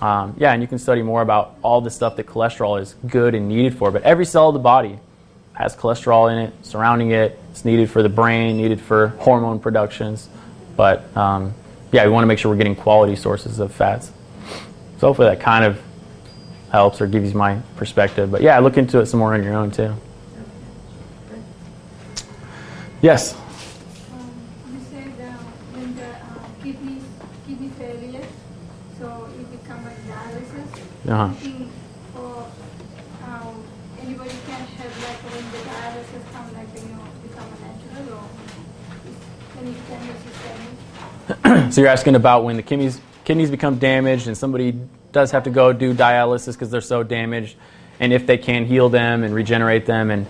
and you can study more about all the stuff that cholesterol is good and needed for. But every cell of the body has cholesterol in it, surrounding it. It's needed for the brain, needed for hormone productions. But we want to make sure we're getting quality sources of fats. So hopefully that kind of helps or gives you my perspective. But look into it some more on your own too. Yes? You said when the kidney failure, so it become a dialysis. Uh-huh. I think for anybody can have when the dialysis come become a natural, or can you sustain it? So you're asking about when the kidneys become damaged and somebody does have to go do dialysis because they're so damaged, and if they can heal them and regenerate them, and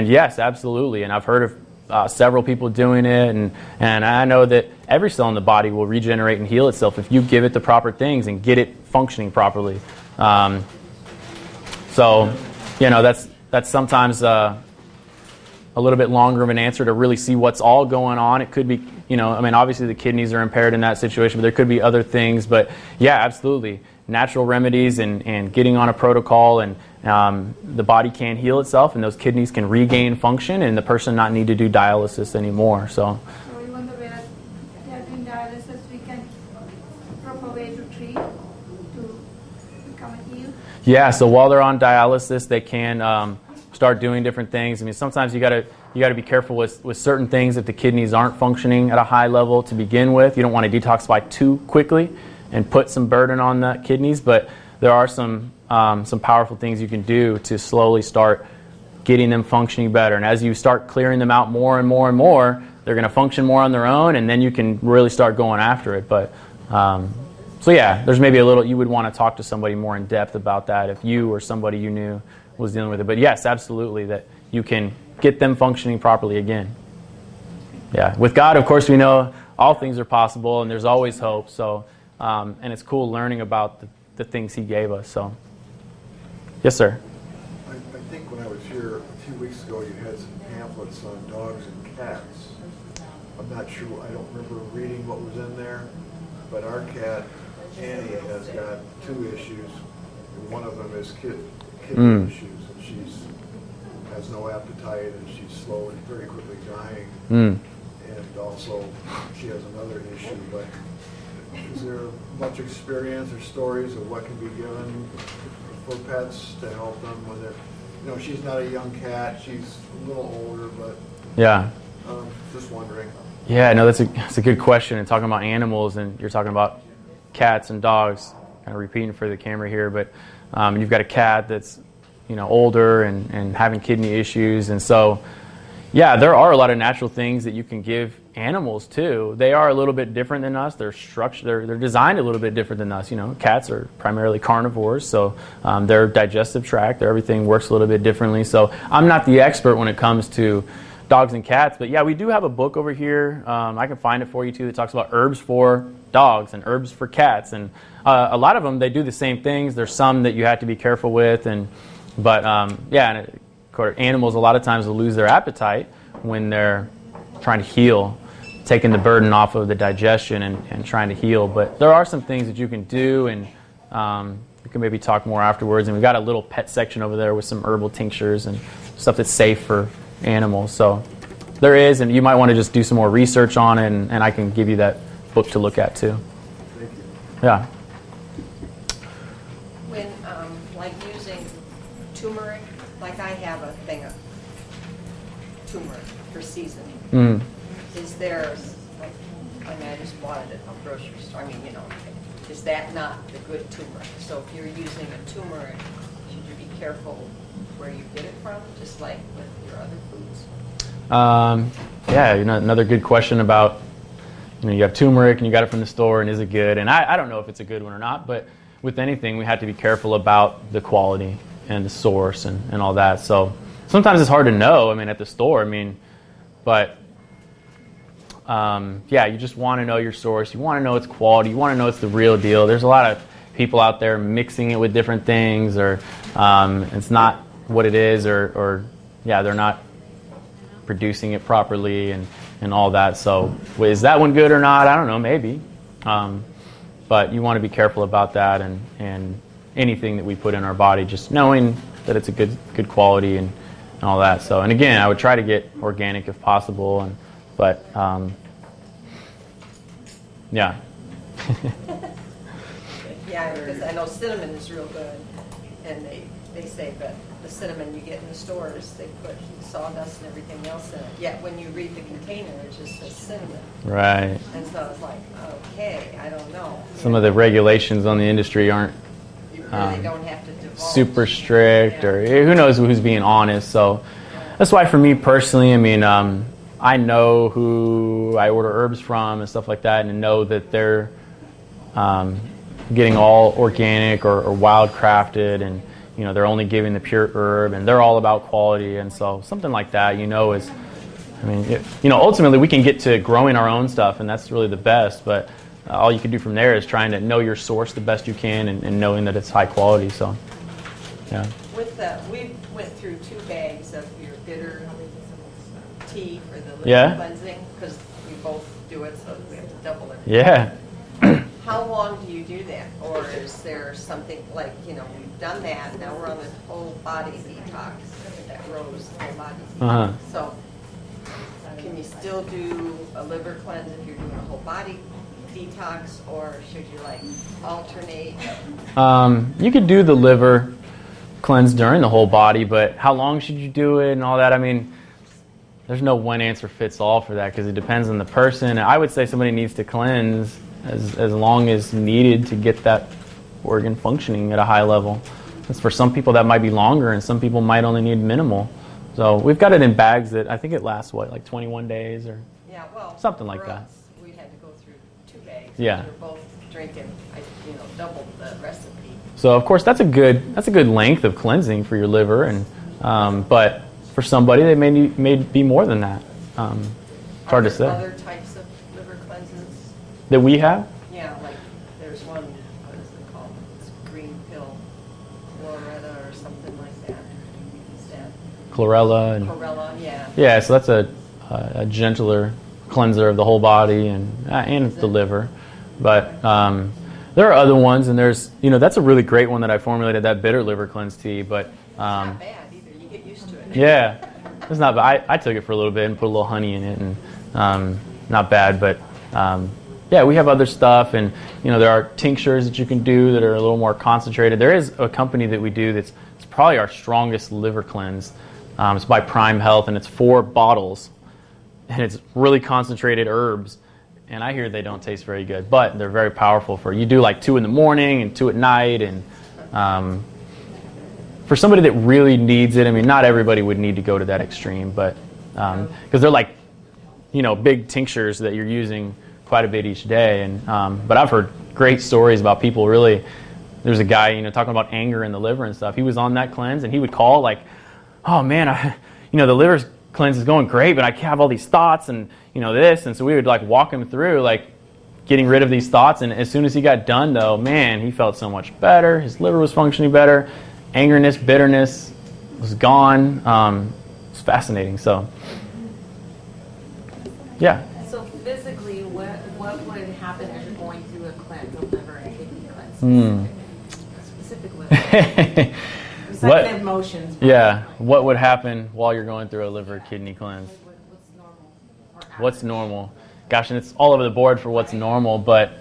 yes, absolutely. And I've heard of several people doing it, and I know that every cell in the body will regenerate and heal itself if you give it the proper things and get it functioning properly. So that's sometimes a little bit longer of an answer to really see what's all going on. It could be I mean, obviously the kidneys are impaired in that situation, but there could be other things. But yeah, absolutely. Natural remedies and getting on a protocol, and the body can heal itself, and those kidneys can regain function, and the person not need to do dialysis anymore. So even though they are doing dialysis, we can proper way to treat to become healed. yeah, so while they're on dialysis, they can start doing different things. I mean, sometimes you got to be careful with certain things if the kidneys aren't functioning at a high level to begin with. You don't want to detoxify too quickly and put some burden on the kidneys, but there are some powerful things you can do to slowly start getting them functioning better. And as you start clearing them out more and more and more, they're going to function more on their own, and then you can really start going after it. But so yeah, there's maybe a little, you would want to talk to somebody more in depth about that if you or somebody you knew was dealing with it. But yes, absolutely, that you can get them functioning properly again. Yeah, with God, of course, we know all things are possible, and there's always hope. So, and it's cool learning about the things He gave us. So, yes, sir. I think when I was here a few weeks ago, you had some pamphlets on dogs and cats. I'm not sure, I don't remember reading what was in there, but our cat, Annie, has got 2 issues. And one of them is kidney issues, and she's has no appetite, and she's slow and very quickly dying. And also, she has another issue, but is there much experience or stories of what can be given for pets to help them when they're, she's not a young cat, she's a little older, but Yeah. just wondering. Yeah, no, that's a good question. And talking about animals, and you're talking about cats and dogs, kind of repeating for the camera here, but you've got a cat that's older and having kidney issues, and so yeah, there are a lot of natural things that you can give animals too. They are a little bit different than us. They're they're designed a little bit different than us. Cats are primarily carnivores, so their digestive tract, everything works a little bit differently. So I'm not the expert when it comes to dogs and cats, but yeah, we do have a book over here. I can find it for you too that talks about herbs for dogs and herbs for cats, and a lot of them, they do the same things. There's some that you have to be careful with, but yeah, and animals a lot of times will lose their appetite when they're trying to heal, taking the burden off of the digestion and trying to heal. But there are some things that you can do, and we can maybe talk more afterwards. And we've got a little pet section over there with some herbal tinctures and stuff that's safe for animals. So there is, and you might want to just do some more research on it, and I can give you that book to look at too. Thank you. Yeah. When, like using turmeric, like I have a thing of turmeric for seasoning. Is there, like, I just bought it at a grocery store, is that not the good turmeric? So if you're using a turmeric, should you be careful where you get it from, just like with your other foods? Yeah, another good question about, you have turmeric and you got it from the store, and is it good? And I don't know if it's a good one or not, but with anything, we have to be careful about the quality and the source and all that. So sometimes it's hard to know, at the store, but yeah, you just want to know your source. You want to know its quality. You want to know it's the real deal. There's a lot of people out there mixing it with different things, or it's not what it is, or yeah, they're not producing it properly and all that. So is that one good or not? I don't know, maybe. But you want to be careful about that, and anything that we put in our body, just knowing that it's a good quality and all that. So, and again, I would try to get organic if possible, but yeah. Yeah, because I know cinnamon is real good, and they say that the cinnamon you get in the stores, they put sawdust and everything else in it. Yet when you read the container, it just says cinnamon. Right. And so it's like, okay, I don't know. Some of the regulations on the industry aren't You really don't have to divulge. super strict, or who knows who's being honest. So that's why for me personally, I know who I order herbs from and stuff like that, and know that they're getting all organic or wild crafted, and they're only giving the pure herb, and they're all about quality. And so something like that, is, ultimately we can get to growing our own stuff, and that's really the best. But all you can do from there is trying to know your source the best you can, and knowing that it's high quality. So, yeah. We went through 2 bags of your bitter tea for the liver Yeah. cleansing, because we both do it, so we have to double it. Yeah. How long do you do that? Or is there something like, we've done that, now we're on the whole body detox, that rose whole body detox. Uh-huh. So can you still do a liver cleanse if you're doing a whole body detox, or should you like alternate? You could do the liver cleanse during the whole body, but how long should you do it and all that? I mean, there's no one answer fits all for that because it depends on the person. I would say somebody needs to cleanse as long as needed to get that organ functioning at a high level. Because for some people that might be longer, and some people might only need minimal. So we've got it in bags that I think it lasts, like 21 days or something like that. Us, we had to go through 2 bags. Yeah. We were both drinking, double the recipe. So of course that's a good length of cleansing for your liver, and but for somebody they may be more than that. It's hard to say. Other types of liver cleanses? That we have? Yeah, like there's one, what is it called? It's green pill, chlorella or something like that. Is that Chlorella and chlorella? Yeah. yeah. So that's a gentler cleanser of the whole body and the liver, but there are other ones, and there's that's a really great one that I formulated, that bitter liver cleanse tea. But It's not bad either. You get used to it. yeah, it's not bad. I took it for a little bit and put a little honey in it, and not bad. But yeah, we have other stuff, and there are tinctures that you can do that are a little more concentrated. There is a company that we do it's probably our strongest liver cleanse. It's by Prime Health, and it's 4 bottles, and it's really concentrated herbs. And I hear they don't taste very good, but they're very powerful for you. Do like 2 in the morning and 2 at night, and for somebody that really needs it, I mean, not everybody would need to go to that extreme, but because they're like, big tinctures that you're using quite a bit each day. And but I've heard great stories about people really. There's a guy, talking about anger in the liver and stuff. He was on that cleanse, and he would call like, "Oh man, the liver's cleanse is going great, but I have all these thoughts and this," and so we would like walk him through like getting rid of these thoughts. And as soon as he got done, though, man, he felt so much better. His liver was functioning better. Angerness, bitterness was gone. It's fascinating. So yeah. So physically, what would happen as you're going through a cleanse, a liver and kidney cleanse? Specifically. Besides the emotions. Yeah. What would happen while you're going through a liver kidney cleanse? What's normal? Or What's normal? Gosh, and it's all over the board for what's normal, but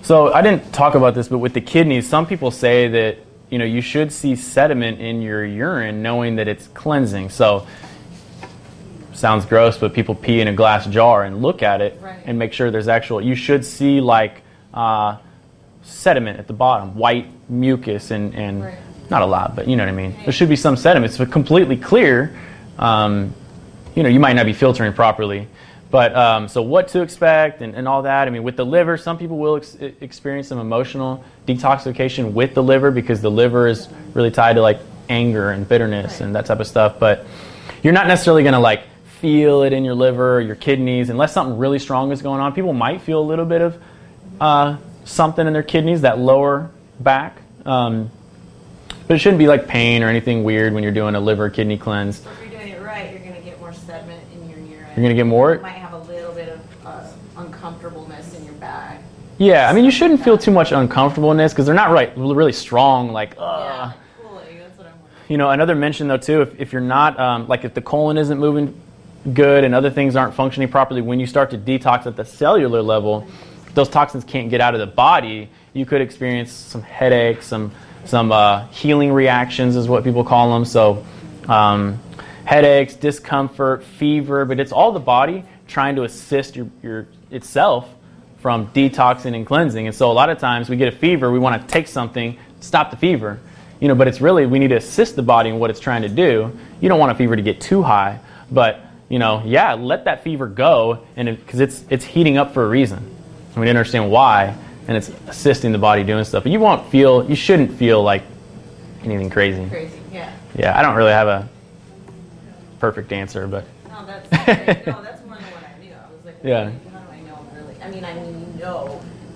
so I didn't talk about this, but with the kidneys, some people say that you should see sediment in your urine knowing that it's cleansing. So sounds gross, but people pee in a glass jar and look at it and make sure there's you should see like sediment at the bottom, white mucus and not a lot, but you know what I mean. There should be some sediment. If it's completely clear, you might not be filtering properly. But so what to expect and all that. I mean, with the liver, some people will experience some emotional detoxification with the liver because the liver is really tied to like anger and bitterness and that type of stuff. But you're not necessarily going to like feel it in your liver or your kidneys unless something really strong is going on. People might feel a little bit of something in their kidneys, that lower back. But it shouldn't be like pain or anything weird when you're doing a liver kidney cleanse. So if you're doing it right, you're going to get more sediment in your urine. You're going to get more? You might have a little bit of uncomfortableness in your bag. Yeah, I mean, you shouldn't feel too much uncomfortableness because they're not really strong, like, Yeah, fully, that's what I'm wondering. Another mention, though, too, if you're not, like if the colon isn't moving good and other things aren't functioning properly, when you start to detox at the cellular level, those toxins can't get out of the body. You could experience some headaches, some healing reactions is what people call them. So headaches, discomfort, fever, but it's all the body trying to assist your itself from detoxing and cleansing. And so a lot of times we get a fever, we want to take something to stop the fever, but it's really, we need to assist the body in what it's trying to do. You don't want a fever to get too high, but let that fever go, and because it's heating up for a reason. And we didn't understand why, and it's assisting the body doing stuff. But you shouldn't feel like anything crazy. Crazy, yeah. Yeah, I don't really have a perfect answer, but No, that's great. No, that's more than what I knew. I was like, Yeah. how do I know really? I mean,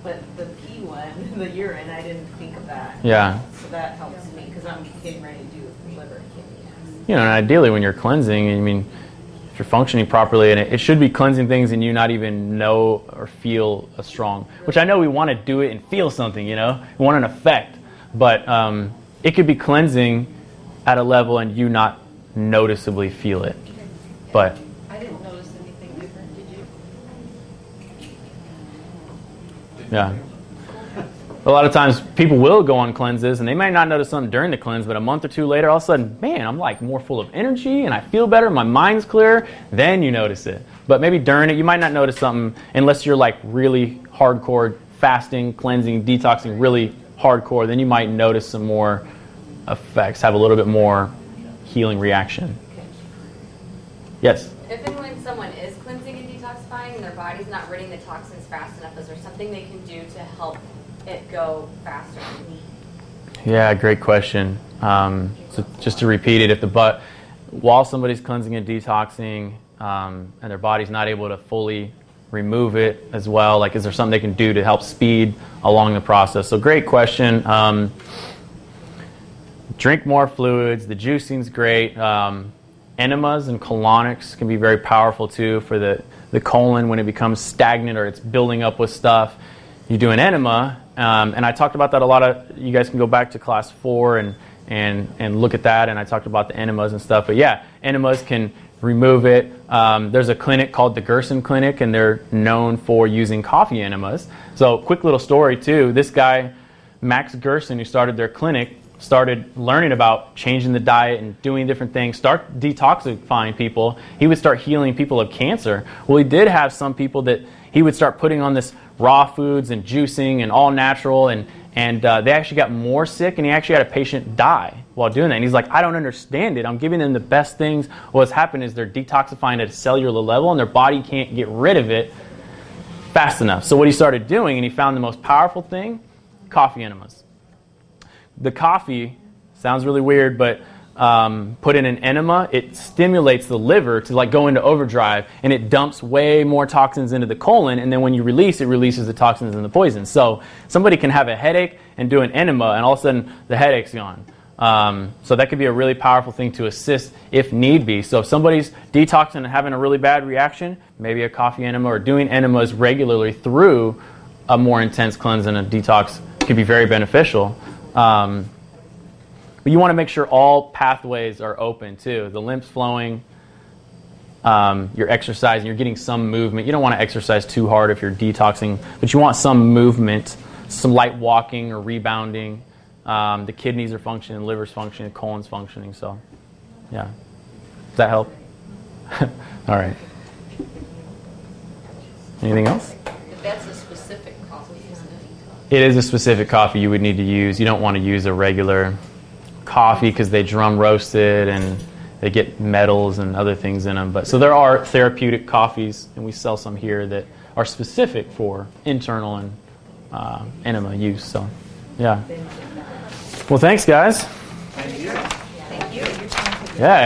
but the pee one, the urine, I didn't think of that. yeah. So that helps me because I'm getting ready to do liver and kidney. And ideally when you're cleansing, I mean, if you're functioning properly, and it should be cleansing things and you not even know or feel a strong, which I know we want to do it and feel something, we want an effect, but it could be cleansing at a level and you not noticeably feel it. But I didn't notice anything different, did you? yeah. A lot of times people will go on cleanses and they might not notice something during the cleanse, but a month or two later, all of a sudden, man, I'm like more full of energy and I feel better, my mind's clear, then you notice it. But maybe during it, you might not notice something unless you're like really hardcore fasting, cleansing, detoxing, really hardcore, then you might notice some more effects, have a little bit more healing reaction. Yes? If and when someone is cleansing and detoxifying and their body's not ridding the toxins fast enough, is there something they can do to help it go faster? Yeah, great question. So just to repeat it, while somebody's cleansing and detoxing and their body's not able to fully remove it as well, like is there something they can do to help speed along the process? So great question. Drink more fluids. The juicing's great. Enemas and colonics can be very powerful too for the colon when it becomes stagnant or it's building up with stuff. You do an enema, and I talked about that a lot. You guys can go back to class 4 and look at that, and I talked about the enemas and stuff. But yeah, enemas can remove it. There's a clinic called the Gerson Clinic, and they're known for using coffee enemas. So quick little story too. This guy, Max Gerson, who started their clinic, started learning about changing the diet and doing different things, start detoxifying people. He would start healing people of cancer. Well, he did have some people that he would start putting on this raw foods and juicing and all natural, and they actually got more sick, and he actually had a patient die while doing that. And he's like, I don't understand it. I'm giving them the best things. What's happened is they're detoxifying at a cellular level, and their body can't get rid of it fast enough. So what he started doing, and he found the most powerful thing, coffee enemas. The coffee, sounds really weird, but put in an enema, it stimulates the liver to like go into overdrive, and it dumps way more toxins into the colon, and then when you release, it releases the toxins and the poison. So somebody can have a headache and do an enema, and all of a sudden the headache's gone. So that could be a really powerful thing to assist if need be. So if somebody's detoxing and having a really bad reaction, maybe a coffee enema or doing enemas regularly through a more intense cleanse and a detox could be very beneficial. But you want to make sure all pathways are open too. The lymph's flowing, you're exercising, you're getting some movement. You don't want to exercise too hard if you're detoxing, but you want some movement, some light walking or rebounding. The kidneys are functioning, the liver's functioning, the colon's functioning. So, yeah. Does that help? All right. Anything else? But that's a specific coffee, isn't it? It is a specific coffee you would need to use. You don't want to use a regular coffee because they drum roast it and they get metals and other things in them. But so there are therapeutic coffees, and we sell some here that are specific for internal and enema use. So, yeah. Well, thanks, guys. Thank you. Yeah.